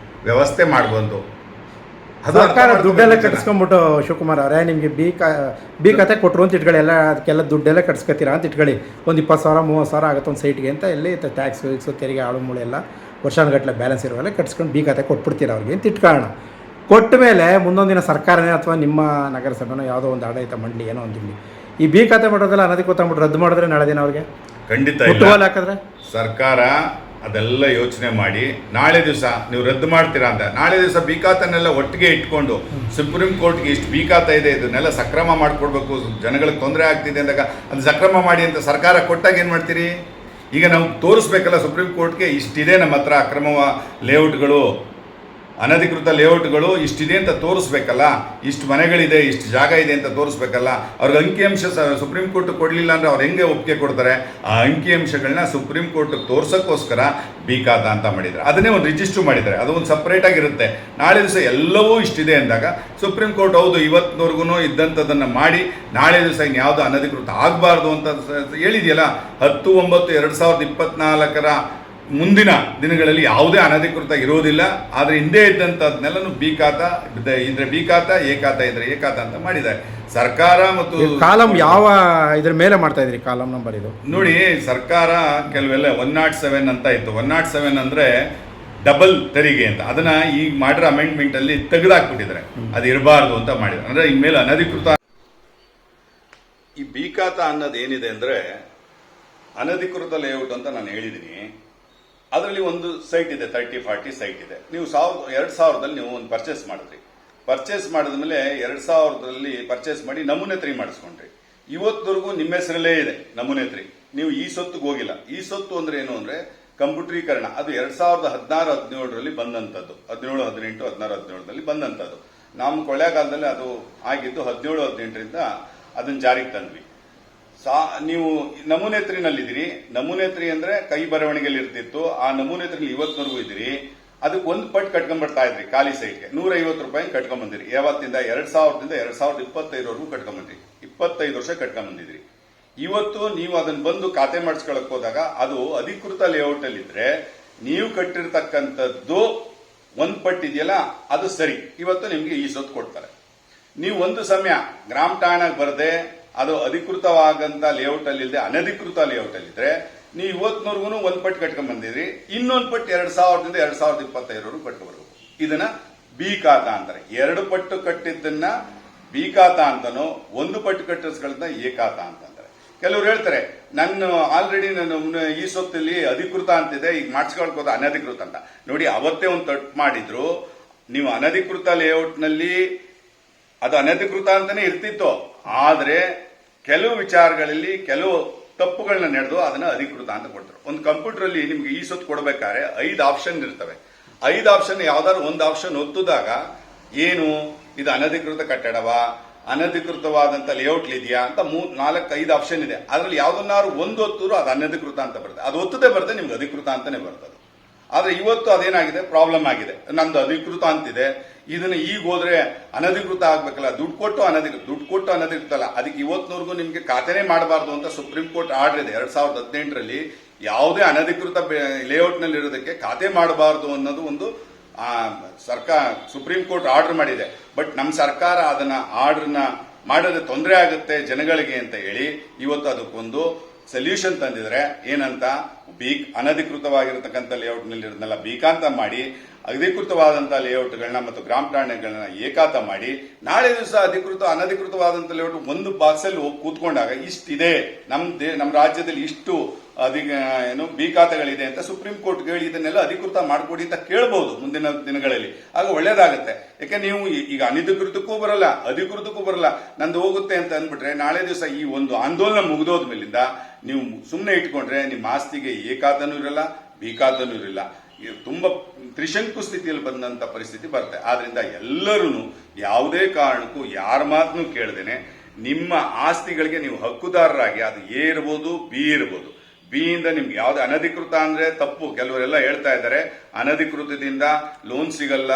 ವ್ಯವಸ್ಥೆ ಮಾಡ್ಬೋದು. ಸರ್ಕಾರ ದುಡ್ಡೆಲ್ಲ ಕಟ್ಸ್ಕೊಂಡ್ಬಿಟ್ಟು ಶಿವಕುಮಾರ್ ಅವರೇ ನಿಮಗೆ ಬಿ ಖಾತೆ ಕೊಟ್ಟರು ಅಂತ ಇಟ್ಕೊಳ್ಳಿ, ಎಲ್ಲ ಅದಕ್ಕೆಲ್ಲ ದುಡ್ಡೆಲ್ಲ ಕಟ್ಸ್ಕೊತೀರಾ ಅಂತ ಇಟ್ಕೊಳ್ಳಿ. ಒಂದು 20,000 30,000 ಆಗುತ್ತೆ ಒಂದು ಸೈಟ್ಗೆ ಅಂತ, ಎಲ್ಲಿ ಟ್ಯಾಕ್ಸ್ ವೀಕ್ಸು ತೆರಿಗೆ ಆಳು ಮೂಳೆ ಎಲ್ಲ ವರ್ಷಾನುಗಟ್ಟಲೆ ಬ್ಯಾಲೆನ್ಸ್ ಇರೋಲ್ಲ ಕಟ್ಸ್ಕೊಂಡು ಬಿ ಖಾತೆ ಕೊಟ್ಬಿಡ್ತೀರಾ ಅವ್ರಿಗೆ ಅಂತ ಇಟ್ಕೊಳ್ಳೋಣ. ಕೊಟ್ಟ ಮೇಲೆ ಮುಂದೊಂದಿನ ಸರ್ಕಾರನೇ ಅಥವಾ ನಿಮ್ಮ ನಗರಸಭೆನೋ ಯಾವುದೋ ಒಂದು ಆಡಳಿತ ಮಂಡಳಿ ಏನೋ ಒಂದಿರಲಿ, ಈ ಬಿ ಖಾತೆ ಮಾಡೋದೆಲ್ಲ ಅನಧಿಕೃತ ಅಂದ್ಬಿಟ್ಟು ರದ್ದು ಮಾಡಿದ್ರೆ ನಾಳೆ ದಿನ ಅವ್ರಿಗೆ ಖಂಡಿತ ಹಾಕಿದ್ರೆ ಸರ್ಕಾರ ಅದೆಲ್ಲ ಯೋಚನೆ ಮಾಡಿ ನಾಳೆ ದಿವಸ ನೀವು ರದ್ದು ಮಾಡ್ತೀರಾ ಅಂತ, ನಾಳೆ ದಿವಸ ಬಿ ಖಾತನೆಲ್ಲ ಒಟ್ಟಿಗೆ ಇಟ್ಕೊಂಡು ಸುಪ್ರೀಂ ಕೋರ್ಟ್ಗೆ ಇಷ್ಟು ಬಿ ಖಾತಾ ಇದೆ ಇದನ್ನೆಲ್ಲ ಸಕ್ರಮ ಮಾಡಿಕೊಡ್ಬೇಕು, ಜನಗಳಿಗೆ ತೊಂದರೆ ಆಗ್ತಿದೆ ಅಂದಾಗ ಅದು ಸಕ್ರಮ ಮಾಡಿ ಅಂತ ಸರ್ಕಾರ ಕೊಟ್ಟಾಗ ಏನು ಮಾಡ್ತೀರಿ? ಈಗ ನಾವು ತೋರಿಸ್ಬೇಕಲ್ಲ ಸುಪ್ರೀಂ ಕೋರ್ಟ್ಗೆ ಇಷ್ಟಿದೆ ನಮ್ಮ ಹತ್ರ ಅಕ್ರಮ ಲೇಔಟ್ಗಳು, ಅನಧಿಕೃತ ಲೇಔಟ್ಗಳು ಇಷ್ಟಿದೆ ಅಂತ ತೋರಿಸ್ಬೇಕಲ್ಲ, ಇಷ್ಟು ಮನೆಗಳಿದೆ, ಇಷ್ಟು ಜಾಗ ಇದೆ ಅಂತ ತೋರಿಸ್ಬೇಕಲ್ಲ. ಅವ್ರಿಗೆ ಅಂಕಿಅಂಶ ಸುಪ್ರೀಂ ಕೋರ್ಟ್ ಕೊಡಲಿಲ್ಲ ಅಂದರೆ ಅವ್ರು ಹೆಂಗೆ ಒಪ್ಪಿಗೆ ಕೊಡ್ತಾರೆ? ಆ ಅಂಕಿಅಂಶಗಳನ್ನ ಸುಪ್ರೀಂ ಕೋರ್ಟ್ ತೋರ್ಸೋಕ್ಕೋಸ್ಕರ ಬಿ ಖಾತಾ ಅಂತ ಮಾಡಿದ್ದಾರೆ. ಅದನ್ನೇ ಒಂದು ರಿಜಿಸ್ಟ್ರು ಮಾಡಿದ್ದಾರೆ, ಅದು ಒಂದು ಸಪ್ರೇಟಾಗಿರುತ್ತೆ. ನಾಳೆ ದಿವಸ ಎಲ್ಲವೂ ಇಷ್ಟಿದೆ ಅಂದಾಗ ಸುಪ್ರೀಂ ಕೋರ್ಟ್ ಹೌದು ಇವತ್ತಿನವರೆಗೂ ಇದ್ದಂಥದ್ದನ್ನು ಮಾಡಿ ನಾಳೆ ದಿವಸ ಇನ್ಯಾವುದು ಅನಧಿಕೃತ ಆಗಬಾರ್ದು ಅಂತ ಹೇಳಿದೆಯಲ್ಲ. 10/9/2024 ಮುಂದಿನ ದಿನಗಳಲ್ಲಿ ಯಾವುದೇ ಅನಧಿಕೃತ ಇರೋದಿಲ್ಲ. ಆದರೆ ಹಿಂದೆ ಇದ್ದಂಥದ್ನೆಲ್ಲನೂ ಬಿ ಖಾತಾ ಇದ್ರೆ ಬಿ ಖಾತಾ, ಎ ಖಾತಾ ಇದ್ರೆ ಎ ಖಾತಾ ಅಂತ ಮಾಡಿದ್ದಾರೆ ಸರ್ಕಾರ. ಮತ್ತು ಕಾಲಮ್ ಯಾವ ಇದ್ರ ಮೇಲೆ ಮಾಡ್ತಾ ಇದ್ರಿ ಕಾಲಮ್ ನಂಬರ್ ಇದು ನೋಡಿ, ಸರ್ಕಾರ ಕೆಲವೆಲ್ಲ 107 ಅಂತ ಇತ್ತು. 107 ಅಂದರೆ ಡಬಲ್ ತೆರಿಗೆ ಅಂತ, ಅದನ್ನ ಈಗ ಮಾಡಿರೋ ಅಮೆಂಡ್ಮೆಂಟ್ ಅಲ್ಲಿ ತೆಗೆದಾಕ್ಬಿಟ್ಟಿದ್ದಾರೆ, ಅದು ಇರಬಾರ್ದು ಅಂತ ಮಾಡಿದ್ದಾರೆ. ಅಂದ್ರೆ ಇನ್ಮೇಲೆ ಅನಧಿಕೃತ ಈ ಬಿ ಖಾತಾ ಅನ್ನೋದು ಏನಿದೆ ಅಂದ್ರೆ ಅನಧಿಕೃತ ಲೇಔಟ್ ಅಂತ ನಾನು ಹೇಳಿದ್ದೀನಿ. ಅದರಲ್ಲಿ ಒಂದು ಸೈಟ್ ಇದೆ, 30-40 ಸೈಟ್ ಇದೆ. ನೀವು 2000ದಲ್ಲಿ ನೀವು ಒಂದು ಪರ್ಚೇಸ್ ಮಾಡಿದ್ರಿ. ಪರ್ಚೇಸ್ ಮಾಡಿದ್ಮೇಲೆ 2000ರಲ್ಲಿ ಪರ್ಚೇಸ್ ಮಾಡಿ ನಮೂನೆ 3 ಮಾಡಿಸ್ಕೊಂಡ್ರಿ. ಇವತ್ತವರೆಗೂ ನಿಮ್ಮ ಹೆಸರಲ್ಲೇ ಇದೆ ನಮೂನೆ 3. ನೀವು ಈ ಸೊತ್ತಿಗೆ ಹೋಗಿಲ್ಲ. ಈ ಸೊತ್ತು ಅಂದ್ರೆ ಏನು ಅಂದ್ರೆ ಕಂಪ್ಯೂಟರೀಕರಣ. ಅದು 2016-17ರಲ್ಲಿ ಬಂದಂಥದ್ದು, 17, 18, 16, 17ರಲ್ಲಿ ಬಂದಂಥದ್ದು. ನಮ್ಮ ಕೊಳ್ಳೇಗಾಲದಲ್ಲಿ ಅದು ಆಗಿದ್ದು 17-18ರಿಂದ ಅದನ್ನ ಜಾರಿಗೆ ತಂದ್ವಿ. ನೀವು ನಮೂನೆ 3ನಲ್ಲಿದ್ದೀರಿ. ನಮೂನೆ 3 ಅಂದ್ರೆ ಕೈ ಬರವಣಿಗೆಯಲ್ಲಿ ಇರ್ತಿತ್ತು. ಆ ನಮೂನೆ 3 ಇವತ್ತಿನವರೆಗೂ ಇದ್ದೀರಿ. ಅದಕ್ಕೆ ಒಂದು ಪಟ್ಟು ಕಟ್ಕೊಂಡ್ಬರ್ತಾ ಇದ್ರಿ. ಖಾಲಿ ಸೈಟ್ಗೆ 150 ರೂಪಾಯಿ ಕಟ್ಕೊಂಡ್ಬಂದಿರಿ. ಯಾವತ್ತಿಂದ 2000ದಿಂದ 2025ವರೆಗೂ ಕಟ್ಕೊಂಡ್ಬಂದ್ರಿ. 25 ವರ್ಷ ಕಟ್ಕೊಂಡ್ಬಂದಿದ್ರಿ. ಇವತ್ತು ನೀವು ಅದನ್ನ ಬಂದು ಖಾತೆ ಮಾಡಿಸ್ಕೊಳಕ್ ಹೋದಾಗ ಅದು ಅಧಿಕೃತ ಲೇಔಟ್ ಅಲ್ಲಿ ಇದ್ರೆ ನೀವು ಕಟ್ಟಿರ್ತಕ್ಕಂಥದ್ದು ಒಂದು ಪಟ್ಟು ಇದೆಯಲ್ಲ ಅದು ಸರಿ. ಇವತ್ತು ನಿಮ್ಗೆ ಈ ಸೊತ್ತು ಕೊಡ್ತಾರೆ. ನೀವು ಒಂದು ಸಮಯ ಗ್ರಾಮ ಠಾಣೆಗೆ ಬರದೆ ಅದು ಅಧಿಕೃತವಾಗಂತ ಲೇಔಟ್ ಅಲ್ಲಿ ಇಲ್ಲದೆ ಅನಧಿಕೃತ ಲೇಔಟ್ ಅಲ್ಲಿ ಇದ್ರೆ ನೀವು ಇವತ್ತಿನವರೆಗೂ ಒಂದು ಪಟ್ಟು ಕಟ್ಕೊಂಡ್ ಬಂದಿದ್ರಿ. ಇನ್ನೊಂದು ಪಟ್ಟು 2000ದಿಂದ 2025ವರೆಗೂ ಕಟ್ಕೊಬರ್ಬೇಕು. ಇದನ್ನ ಬಿ ಖಾತಾ ಅಂತಾರೆ. 2 ಪಟ್ಟು ಕಟ್ಟಿದ್ದನ್ನ ಬಿ ಖಾತಾ ಅಂತನೋ, 1 ಪಟ್ಟು ಕಟ್ಟಿಸ್ಗಳನ್ನ ಎ ಖಾತಾ ಅಂತಂತಾರೆ. ಕೆಲವರು ಹೇಳ್ತಾರೆ ನಾನು ಆಲ್ರೆಡಿ ನಾನು ಈ ಸೊತ್ತಲ್ಲಿ ಅಧಿಕೃತ ಅಂತಿದೆ, ಈಗ ಮಾಡಿಸ್ಕೊಳ್ಕೋದು ಅನಧಿಕೃತ ಅಂತ. ನೋಡಿ, ಅವತ್ತೇ ಒಂದು ತಟ್ಟು ಮಾಡಿದ್ರು. ನೀವು ಅನಧಿಕೃತ ಲೇಔಟ್ ನಲ್ಲಿ ಅದು ಅನಧಿಕೃತ ಅಂತಾನೆ ಇರ್ತಿತ್ತು. ಆದ್ರೆ ಕೆಲವು ವಿಚಾರಗಳಲ್ಲಿ ಕೆಲವು ತಪ್ಪುಗಳನ್ನ ನಡೆದು ಅದನ್ನ ಅಧಿಕೃತ ಅಂತ ಕೊಡ್ತಾರೆ. ಒಂದು ಕಂಪ್ಯೂಟರ್ ಅಲ್ಲಿ ನಿಮ್ಗೆ ಈ ಸೊತ್ತು ಕೊಡಬೇಕಾದ್ರೆ 5 ಆಪ್ಷನ್ ಇರ್ತವೆ. 5 ಆಪ್ಷನ್ ಯಾವ್ದಾದ್ರು ಒಂದು ಆಪ್ಷನ್ ಒತ್ತುದಾಗ ಏನು ಇದು ಅನಧಿಕೃತ ಕಟ್ಟಡವಾ, ಅನಧಿಕೃತವಾದಂತ ಲೇಔಟ್ ಇದೆಯಾ ಅಂತ 4-5 ಆಪ್ಷನ್ ಇದೆ. ಅದ್ರಲ್ಲಿ ಯಾವ್ದನ್ನಾರು ಒಂದು ಒತ್ತೂರು ಅದು ಅನಧಿಕೃತ ಅಂತ ಬರುತ್ತೆ. ಅದು ಒತ್ತದೇ ಬರುತ್ತೆ, ನಿಮ್ಗೆ ಅಧಿಕೃತ ಅಂತಾನೆ ಬರ್ತದೆ. ಆದ್ರೆ ಇವತ್ತು ಅದೇನಾಗಿದೆ, ಪ್ರಾಬ್ಲಮ್ ಆಗಿದೆ. ನಂದು ಅಧಿಕೃತ ಅಂತಿದೆ, ಇದನ್ನ ಈಗ ಹೋದ್ರೆ ಅನಧಿಕೃತ ಆಗ್ಬೇಕಲ್ಲ, ದುಡ್ಡು ಕೊಟ್ಟು ಅನಧಿಕೃತ ಅಲ್ಲ. ಅದಕ್ಕೆ ಇವತ್ತಿನವರೆಗೂ ನಿಮ್ಗೆ ಖಾತೆನೇ ಮಾಡಬಾರ್ದು ಅಂತ ಸುಪ್ರೀಂ ಕೋರ್ಟ್ ಆರ್ಡರ್ ಇದೆ. 2018ರಲ್ಲಿ ಯಾವುದೇ ಅನಧಿಕೃತ ಲೇಔಟ್ ನಲ್ಲಿ ಇರೋದಕ್ಕೆ ಖಾತೆ ಮಾಡಬಾರ್ದು ಅನ್ನೋದು ಒಂದು ಸರ್ಕಾರ ಸುಪ್ರೀಂ ಕೋರ್ಟ್ ಆರ್ಡರ್ ಮಾಡಿದೆ. ಬಟ್ ನಮ್ಮ ಸರ್ಕಾರ ಅದನ್ನ ಆರ್ಡರ್ನ ಮಾಡಿದ್ರೆ ತೊಂದರೆ ಆಗುತ್ತೆ ಜನಗಳಿಗೆ ಅಂತ ಹೇಳಿ ಇವತ್ತು ಅದಕ್ಕೊಂದು ಸೊಲ್ಯೂಷನ್ ತಂದಿದ್ರೆ. ಏನಂತ, ಅನಧಿಕೃತವಾಗಿರತಕ್ಕಂಥ ಲೇಔಟ್ ನಲ್ಲಿ ಇರೋದನ್ನೆಲ್ಲ ಬೀಕಾಂತ ಮಾಡಿ ಅಧಿಕೃತವಾದಂತಹ ಲೇಔಟ್ಗಳನ್ನ ಮತ್ತು ಗ್ರಾಮ ಠಾಣೆಗಳನ್ನ ಏಕಾತ ಮಾಡಿ ನಾಳೆ ದಿವಸ ಅನಧಿಕೃತವಾದಂತಹ ಲೇಔಟ್ ಒಂದು ಬಾಕ್ಸ್ ಅಲ್ಲಿ ಹೋಗಿ ಕೂತ್ಕೊಂಡಾಗ ಇಷ್ಟಿದೆ ನಮ್ಮ ರಾಜ್ಯದಲ್ಲಿ ಇಷ್ಟು ಬಿ ಖಾತೆಗಳಿದೆ ಅಂತ ಸುಪ್ರೀಂ ಕೋರ್ಟ್ ಹೇಳಿ ಇದನ್ನೆಲ್ಲ ಅಧಿಕೃತ ಮಾಡಿಕೊಡಿ ಅಂತ ಕೇಳಬಹುದು ಮುಂದಿನ ದಿನಗಳಲ್ಲಿ. ಆಗ ಒಳ್ಳೇದಾಗುತ್ತೆ. ಯಾಕೆ ನೀವು ಈಗ ಅನಧಿಕೃತಕ್ಕೂ ಬರಲ್ಲ, ಅಧಿಕೃತಕ್ಕೂ ಬರಲ್ಲ, ನಂದು ಹೋಗುತ್ತೆ ಅಂತ ಅಂದ್ಬಿಟ್ರೆ ನಾಳೆ ದಿವಸ ಈ ಒಂದು ಆಂದೋಲನ ಮುಗಿದೋದ ಮೇಲಿಂದ ನೀವು ಸುಮ್ಮನೆ ಇಟ್ಕೊಂಡ್ರೆ ನಿಮ್ಮ ಆಸ್ತಿಗೆ ಎ ಖಾತನೂ ಇರಲ್ಲ, ಬಿ ಖಾತನೂ ಇರಲ್ಲ. ತುಂಬಾ ತ್ರಿಶಂಕು ಸ್ಥಿತಿಯಲ್ಲಿ ಬಂದಂತ ಪರಿಸ್ಥಿತಿ ಬರುತ್ತೆ. ಆದ್ರಿಂದ ಎಲ್ಲರೂ ಯಾವುದೇ ಕಾರಣಕ್ಕೂ ಯಾರ ಮಾತನ್ನು ಕೇಳದೇನೆ ನಿಮ್ಮ ಆಸ್ತಿಗಳಿಗೆ ನೀವು ಹಕ್ಕುದಾರರಾಗಿ, ಅದು ಎ ಇರ್ಬೋದು, ಬಿ ಇರ್ಬೋದು. ಬಿ ಇಂದ ನಿಮ್ಗೆ ಯಾವ್ದು ಅನಧಿಕೃತ ಅಂದ್ರೆ ತಪ್ಪು. ಕೆಲವರೆಲ್ಲ ಹೇಳ್ತಾ ಇದ್ದಾರೆ ಅನಧಿಕೃತದಿಂದ ಲೋನ್ ಸಿಗಲ್ಲ,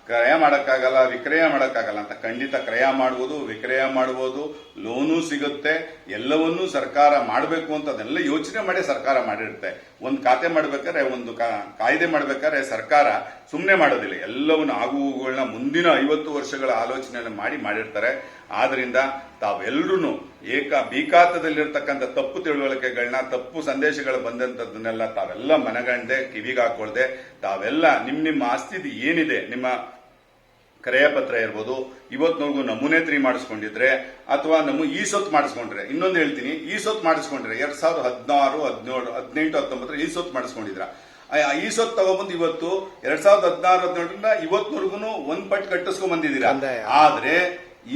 ಕ್ರಯ ಮಾಡಕ್ಕಾಗಲ್ಲ, ವಿಕ್ರಯ ಮಾಡಕ್ಕಾಗಲ್ಲ ಅಂತ. ಖಂಡಿತ ಕ್ರಯ ಮಾಡಬಹುದು, ವಿಕ್ರಯ ಮಾಡಬಹುದು, ಲೋನು ಸಿಗುತ್ತೆ. ಎಲ್ಲವನ್ನೂ ಸರ್ಕಾರ ಮಾಡಬೇಕು ಅಂತ ಅದನ್ನೆಲ್ಲ ಯೋಚನೆ ಮಾಡಿ ಸರ್ಕಾರ ಮಾಡಿರುತ್ತೆ. ಒಂದು ಖಾತೆ ಮಾಡ್ಬೇಕಾದ್ರೆ, ಒಂದು ಕಾಯ್ದೆ ಮಾಡ್ಬೇಕಾದ್ರೆ ಸರ್ಕಾರ ಸುಮ್ಮನೆ ಮಾಡೋದಿಲ್ಲ. ಎಲ್ಲವನ್ನು ಆಗುವುಗಳನ್ನ ಮುಂದಿನ 50 ವರ್ಷಗಳ ಆಲೋಚನೆಯನ್ನು ಮಾಡಿರ್ತಾರೆ. ಆದ್ರಿಂದ ತಾವೆಲ್ಲರೂ ಬಿ ಖಾತದಲ್ಲಿರ್ತಕ್ಕಂಥ ತಪ್ಪು ತಿಳುವಳಿಕೆಗಳನ್ನ, ತಪ್ಪು ಸಂದೇಶಗಳು ಬಂದಂತದನ್ನೆಲ್ಲ ತಾವೆಲ್ಲ ಮನಗಂಡೆ, ಕಿವಿಗೆ ಹಾಕೊಳ್ದೆ, ತಾವೆಲ್ಲ ನಿಮ್ಮ ಆಸ್ತಿದು ಏನಿದೆ, ನಿಮ್ಮ ಕ್ರಯ ಪತ್ರ ಇರ್ಬೋದು, ಇವತ್ತಿನವರೆಗೂ ನಮೂನೆ 3 ಮಾಡಿಸ್ಕೊಂಡಿದ್ರೆ ಅಥವಾ ಈ ಸೊತ್ತು ಮಾಡಿಸ್ಕೊಂಡ್ರೆ, ಇನ್ನೊಂದು ಹೇಳ್ತೀನಿ, ಈ ಸೊತ್ತು ಮಾಡಿಸ್ಕೊಂಡ್ರೆ 2016, 17, 18, 19 ಈ ಸೊತ್ತು ಮಾಡಿಸ್ಕೊಂಡಿದ್ರ, ಈ ಸೊತ್ತು ತಗೊಬಂದು ಇವತ್ತು 2016, 17ರಿಂದ ಇವತ್ತಿನವರೆಗೂ ಒಂದ್ ಪಟ್ಟು ಕಟ್ಟಿಸ್ಕೊಂಡ್ ಬಂದಿದ್ದೀರಾ. ಆದ್ರೆ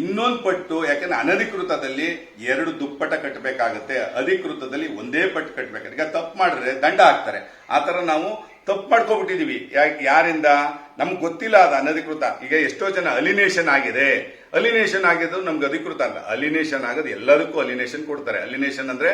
ಇನ್ನೊಂದು ಪಟ್ಟು, ಯಾಕಂದ್ರೆ ಅನಧಿಕೃತದಲ್ಲಿ 2 ದುಪ್ಪಟ ಕಟ್ಟಬೇಕಾಗತ್ತೆ, ಅಧಿಕೃತದಲ್ಲಿ ಒಂದೇ ಪಟ್ಟು ಕಟ್ಟಬೇಕು. ಈಗ ತಪ್ಪು ಮಾಡಿದ್ರೆ ದಂಡ ಹಾಕ್ತಾರೆ. ಆತರ ನಾವು ತಪ್ಪು ಮಾಡ್ಕೊಬಿಟ್ಟಿದೀವಿ. ಯಾರಿಂದ ನಮ್ಗೆ ಗೊತ್ತಿಲ್ಲ ಅದು ಅನಧಿಕೃತ. ಈಗ ಎಷ್ಟೋ ಜನ ಅಲಿನೇಷನ್ ಆಗಿದ್ದು ನಮ್ಗೆ ಅಧಿಕೃತ ಅಂತ. ಅಲಿನೇಷನ್ ಆಗೋದು ಎಲ್ಲದಕ್ಕೂ ಅಲಿನೇಷನ್ ಕೊಡ್ತಾರೆ. ಅಲಿನೇಷನ್ ಅಂದ್ರೆ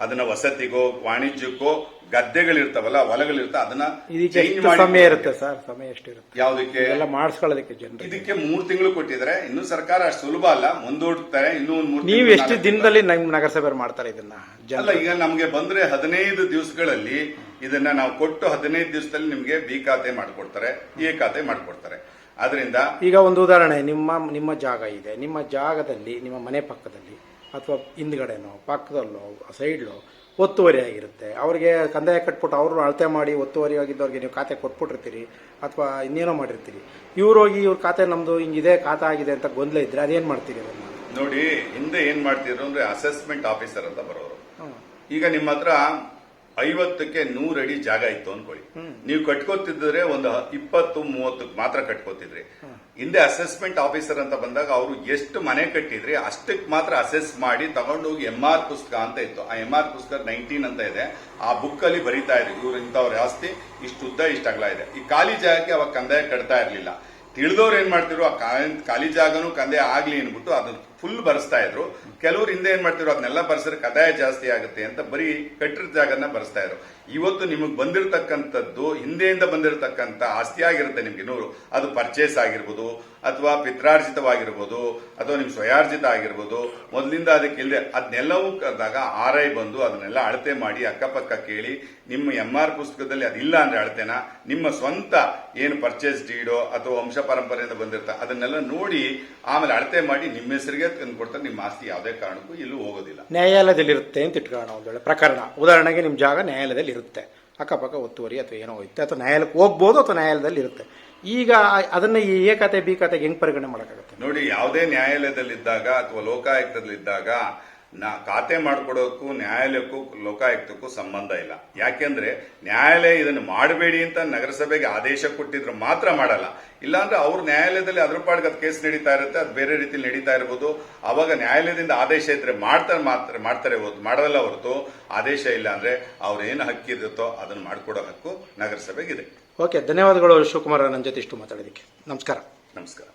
ಅದನ್ನ ವಸತಿಗೋ, ವಾಣಿಜ್ಯಕ್ಕೋ, ಗದ್ದೆಗಳಿರ್ತಾವಲ್ಲ, ಹೊಲಗಳಿರ್ತಾವ, ಅದನ್ನ ಚೇಂಜ್ ಮಾಡಿ. ಸಮಯ ಇರುತ್ತೆ ಸರ್, ಸಮಯ ಎಷ್ಟಿರುತ್ತೆ ಯಾವುದಕ್ಕೆ? ಎಲ್ಲ ಮಾಡಿಸ್ಕೊಳ್ಳೋದಕ್ಕೆ ಜನರು. ಇದಕ್ಕೆ 3 ತಿಂಗಳು ಕೊಟ್ಟಿದ್ರೆ ಇನ್ನು ಸರ್ಕಾರ ಅಷ್ಟು ಸುಲಭ ಅಲ್ಲ, ಮುಂದೂಡ್ತಾರೆ. ಇನ್ನೂ 1 3 ನೀವು ಎಷ್ಟು ದಿನದಲ್ಲಿ ನಗರಸಭೆ ಮಾಡ್ತಾರೆ ಇದನ್ನ? ಅಲ್ಲ, ಈಗ ನಮ್ಗೆ ಬಂದ್ರೆ 15 ದಿವಸಗಳಲ್ಲಿ ಇದನ್ನ ನಾವು ಕೊಟ್ಟು 15 ದಿವಸದಲ್ಲಿ ನಿಮ್ಗೆ ಬಿ ಖಾತೆ ಮಾಡ್ಕೊಡ್ತಾರೆ, ಎ ಖಾತೆ ಮಾಡ್ಕೊಡ್ತಾರೆ. ಅದರಿಂದ ಈಗ ಒಂದು ಉದಾಹರಣೆ, ನಿಮ್ಮ ಜಾಗ ಇದೆ, ನಿಮ್ಮ ಜಾಗದಲ್ಲಿ ನಿಮ್ಮ ಮನೆ ಪಕ್ಕದಲ್ಲಿ ಅಥವಾ ಹಿಂದ್ಗಡೆನೋ ಪಕ್ಕದಲ್ಲೋ ಸೈಡ್ಲೋ ಒತ್ತುವರಿ ಆಗಿರುತ್ತೆ. ಅವ್ರಿಗೆ ಕಂದಾಯ ಕಟ್ಬಿಟ್ಟು ಅವರು ಅಳತೆ ಮಾಡಿ ಒತ್ತುವರಿ ಆಗಿದ್ದವ್ರಿಗೆ ನೀವು ಖಾತೆ ಕೊಟ್ಬಿಟ್ಟಿರ್ತೀರಿ ಅಥವಾ ಇನ್ನೇನೋ ಮಾಡಿರ್ತೀರಿ. ಇವ್ರು ಹೋಗಿ ಇವ್ರ ಖಾತೆ ನಮ್ದು ಹಿಂಗಿದೆ, ಖಾತೆ ಆಗಿದೆ ಅಂತ ಗೊಂದಲ ಇದ್ರೆ ಅದೇನ್ ಮಾಡ್ತೀರಿ? ಅದನ್ನ ನೋಡಿ, ಹಿಂದೆ ಏನ್ ಮಾಡ್ತಿದ್ರು ಅಂದ್ರೆ ಅಸೆಸ್ಮೆಂಟ್ ಆಫೀಸರ್ ಅಂತ ಬರೋರು. ಈಗ ನಿಮ್ಮ ಹತ್ರ 50ಕ್ಕೆ 100 ಅಡಿ ಜಾಗ ಇತ್ತು ಅನ್ಕೊಳ್ಳಿ, ನೀವು ಕಟ್ಕೋತಿದ್ರೆ ಒಂದು 20-30 ಮಾತ್ರ ಕಟ್ಕೋತಿದ್ರಿ. ಹಿಂದೆ ಅಸೆಸ್ಮೆಂಟ್ ಆಫೀಸರ್ ಅಂತ ಬಂದಾಗ ಅವರು ಎಷ್ಟು ಮನೆ ಕಟ್ಟಿದ್ರಿ ಅಷ್ಟಕ್ಕೆ ಮಾತ್ರ ಅಸೆಸ್ ಮಾಡಿ ತಗೊಂಡೋಗಿ MR ಪುಸ್ತಕ ಅಂತ ಇತ್ತು. ಆ MR ಪುಸ್ತಕ 19 ಅಂತ ಇದೆ. ಆ ಬುಕ್ ಅಲ್ಲಿ ಬರೀತಾ ಇದ್ರು, ಇವ್ರು ಇಂಥವ್ರ ಆಸ್ತಿ ಇಷ್ಟುದ್ದ ಇಷ್ಟ ಅಗಲ ಇದೆ. ಈ ಖಾಲಿ ಜಾಗಕ್ಕೆ ಅವಾಗ ಕಂದಾಯ ಕಟ್ತಾ ಇರ್ಲಿಲ್ಲ. ತಿಳಿದವ್ರು ಏನ್ ಮಾಡ್ತಿದ್ರು, ಆ ಖಾಲಿ ಜಾಗನೂ ಕಂದಾಯ ಆಗ್ಲಿ ಅನ್ಬಿಟ್ಟು ಅದನ್ನ ಫುಲ್ ಬರ್ಸ್ತಾ ಇದ್ರು. ಕೆಲವರು ಹಿಂದೆ ಏನ್ ಮಾಡ್ತಿದ್ರು, ಅದನ್ನೆಲ್ಲ ಬರ್ಸಿದ್ರೆ ಕಂದಾಯ ಜಾಸ್ತಿ ಆಗುತ್ತೆ ಅಂತ ಬರೀ ಕಟ್ಟಿದ ಜಾಗನ ಬರ್ಸ್ತಾ ಇದ್ರು. ಇವತ್ತು ನಿಮಗೆ ಬಂದಿರತಕ್ಕಂಥದ್ದು ಹಿಂದೆಯಿಂದ ಬಂದಿರತಕ್ಕಂಥ ಆಸ್ತಿ ಆಗಿರುತ್ತೆ ನಿಮ್ಗೆ 100. ಅದು ಪರ್ಚೇಸ್ ಆಗಿರ್ಬೋದು, ಅಥವಾ ಪಿತ್ರಾರ್ಜಿತವಾಗಿರ್ಬೋದು, ಅಥವಾ ನಿಮ್ ಸ್ವಯಾರ್ಜಿತ ಆಗಿರ್ಬೋದು, ಮೊದಲಿಂದ ಅದಕ್ಕೆ ಇಲ್ಲದೆ ಅದನ್ನೆಲ್ಲವೂ ಕರೆದಾಗ RI ಬಂದು ಅದನ್ನೆಲ್ಲ ಅಳತೆ ಮಾಡಿ ಅಕ್ಕಪಕ್ಕ ಕೇಳಿ, ನಿಮ್ಮ MR ಪುಸ್ತಕದಲ್ಲಿ ಅದಿಲ್ಲ ಅಂದ್ರೆ ಅಳತೆನ ನಿಮ್ಮ ಸ್ವಂತ ಏನು ಪರ್ಚೇಸ್ ಡೀಡೋ ಅಥವಾ ವಂಶ ಪರಂಪರೆಯಿಂದ ಬಂದಿರ್ತಾರೆ ಅದನ್ನೆಲ್ಲ ನೋಡಿ ಆಮೇಲೆ ಅಳತೆ ಮಾಡಿ ನಿಮ್ಮ ಹೆಸರಿಗೆ ತಂದು ಕೊಡ್ತಾರೆ. ನಿಮ್ಮ ಆಸ್ತಿ ಯಾವುದೇ ಕಾರಣಕ್ಕೂ ಎಲ್ಲೂ ಹೋಗೋದಿಲ್ಲ. ನ್ಯಾಯಾಲಯದಲ್ಲಿ ಇರುತ್ತೆ ಅಂತ ಇಟ್ಕೊಳ್ಳೋಣ. ಒಂದು ವೇಳೆ ಪ್ರಕರಣ, ಉದಾಹರಣೆಗೆ ನಿಮ್ಮ ಜಾಗ ನ್ಯಾಯಾಲಯದಲ್ಲಿ ಇರುತ್ತೆ, ಅಕ್ಕಪಕ್ಕ ಒತ್ತುವರಿ ಅಥವಾ ಏನೋ ಇರುತ್ತೆ, ಅಥವಾ ನ್ಯಾಯಾಲಯಕ್ಕೆ ಹೋಗ್ಬೋದು ಅಥವಾ ನ್ಯಾಯಾಲಯದಲ್ಲಿ ಇರುತ್ತೆ. ಈಗ ಅದನ್ನ ಈ ಎ ಖಾತೆ ಬಿ ಖಾತೆಗೆ ಹೆಂಗ್ ಪರಿಗಣನೆ ಮಾಡಕ್ಕಾಗುತ್ತೆ? ನೋಡಿ, ಯಾವುದೇ ನ್ಯಾಯಾಲಯದಲ್ಲಿದ್ದಾಗ ಅಥವಾ ಲೋಕಾಯುಕ್ತದಲ್ಲಿದ್ದಾಗ ಖಾತೆ ಮಾಡ್ಕೊಡೋಕ್ಕೂ ನ್ಯಾಯಾಲಯಕ್ಕೂ ಲೋಕಾಯುಕ್ತಕ್ಕೂ ಸಂಬಂಧ ಇಲ್ಲ. ಯಾಕೆಂದ್ರೆ ನ್ಯಾಯಾಲಯ ಇದನ್ನು ಮಾಡಬೇಡಿ ಅಂತ ನಗರಸಭೆಗೆ ಆದೇಶ ಕೊಟ್ಟಿದ್ರು ಮಾತ್ರ ಮಾಡಲ್ಲ. ಇಲ್ಲಾಂದ್ರೆ ಅವ್ರು ನ್ಯಾಯಾಲಯದಲ್ಲಿ ಅದ್ರ ಪಾಡ್ಗೆ ಅದು ಕೇಸ್ ನಡೀತಾ ಇರುತ್ತೆ, ಅದು ಬೇರೆ ರೀತಿಯಲ್ಲಿ ನಡೀತಾ ಇರ್ಬೋದು. ಅವಾಗ ನ್ಯಾಯಾಲಯದಿಂದ ಆದೇಶ ಇದ್ರೆ ಮಾಡ್ತಾರೆ ಮಾಡಲ್ಲ ಹೊರತು ಆದೇಶ ಇಲ್ಲ ಅಂದ್ರೆ ಅವ್ರ ಏನು ಹಕ್ಕಿರುತ್ತೋ ಅದನ್ನು ಮಾಡ್ಕೊಡೋ ಹಕ್ಕು ನಗರಸಭೆಗಿದೆ. ಓಕೆ, ಧನ್ಯವಾದಗಳು ಶಿವಕುಮಾರ್, ನನ್ನ ಜೊತೆ ಇಷ್ಟು ಮಾತಾಡೋದಕ್ಕೆ. ನಮಸ್ಕಾರ. ನಮಸ್ಕಾರ.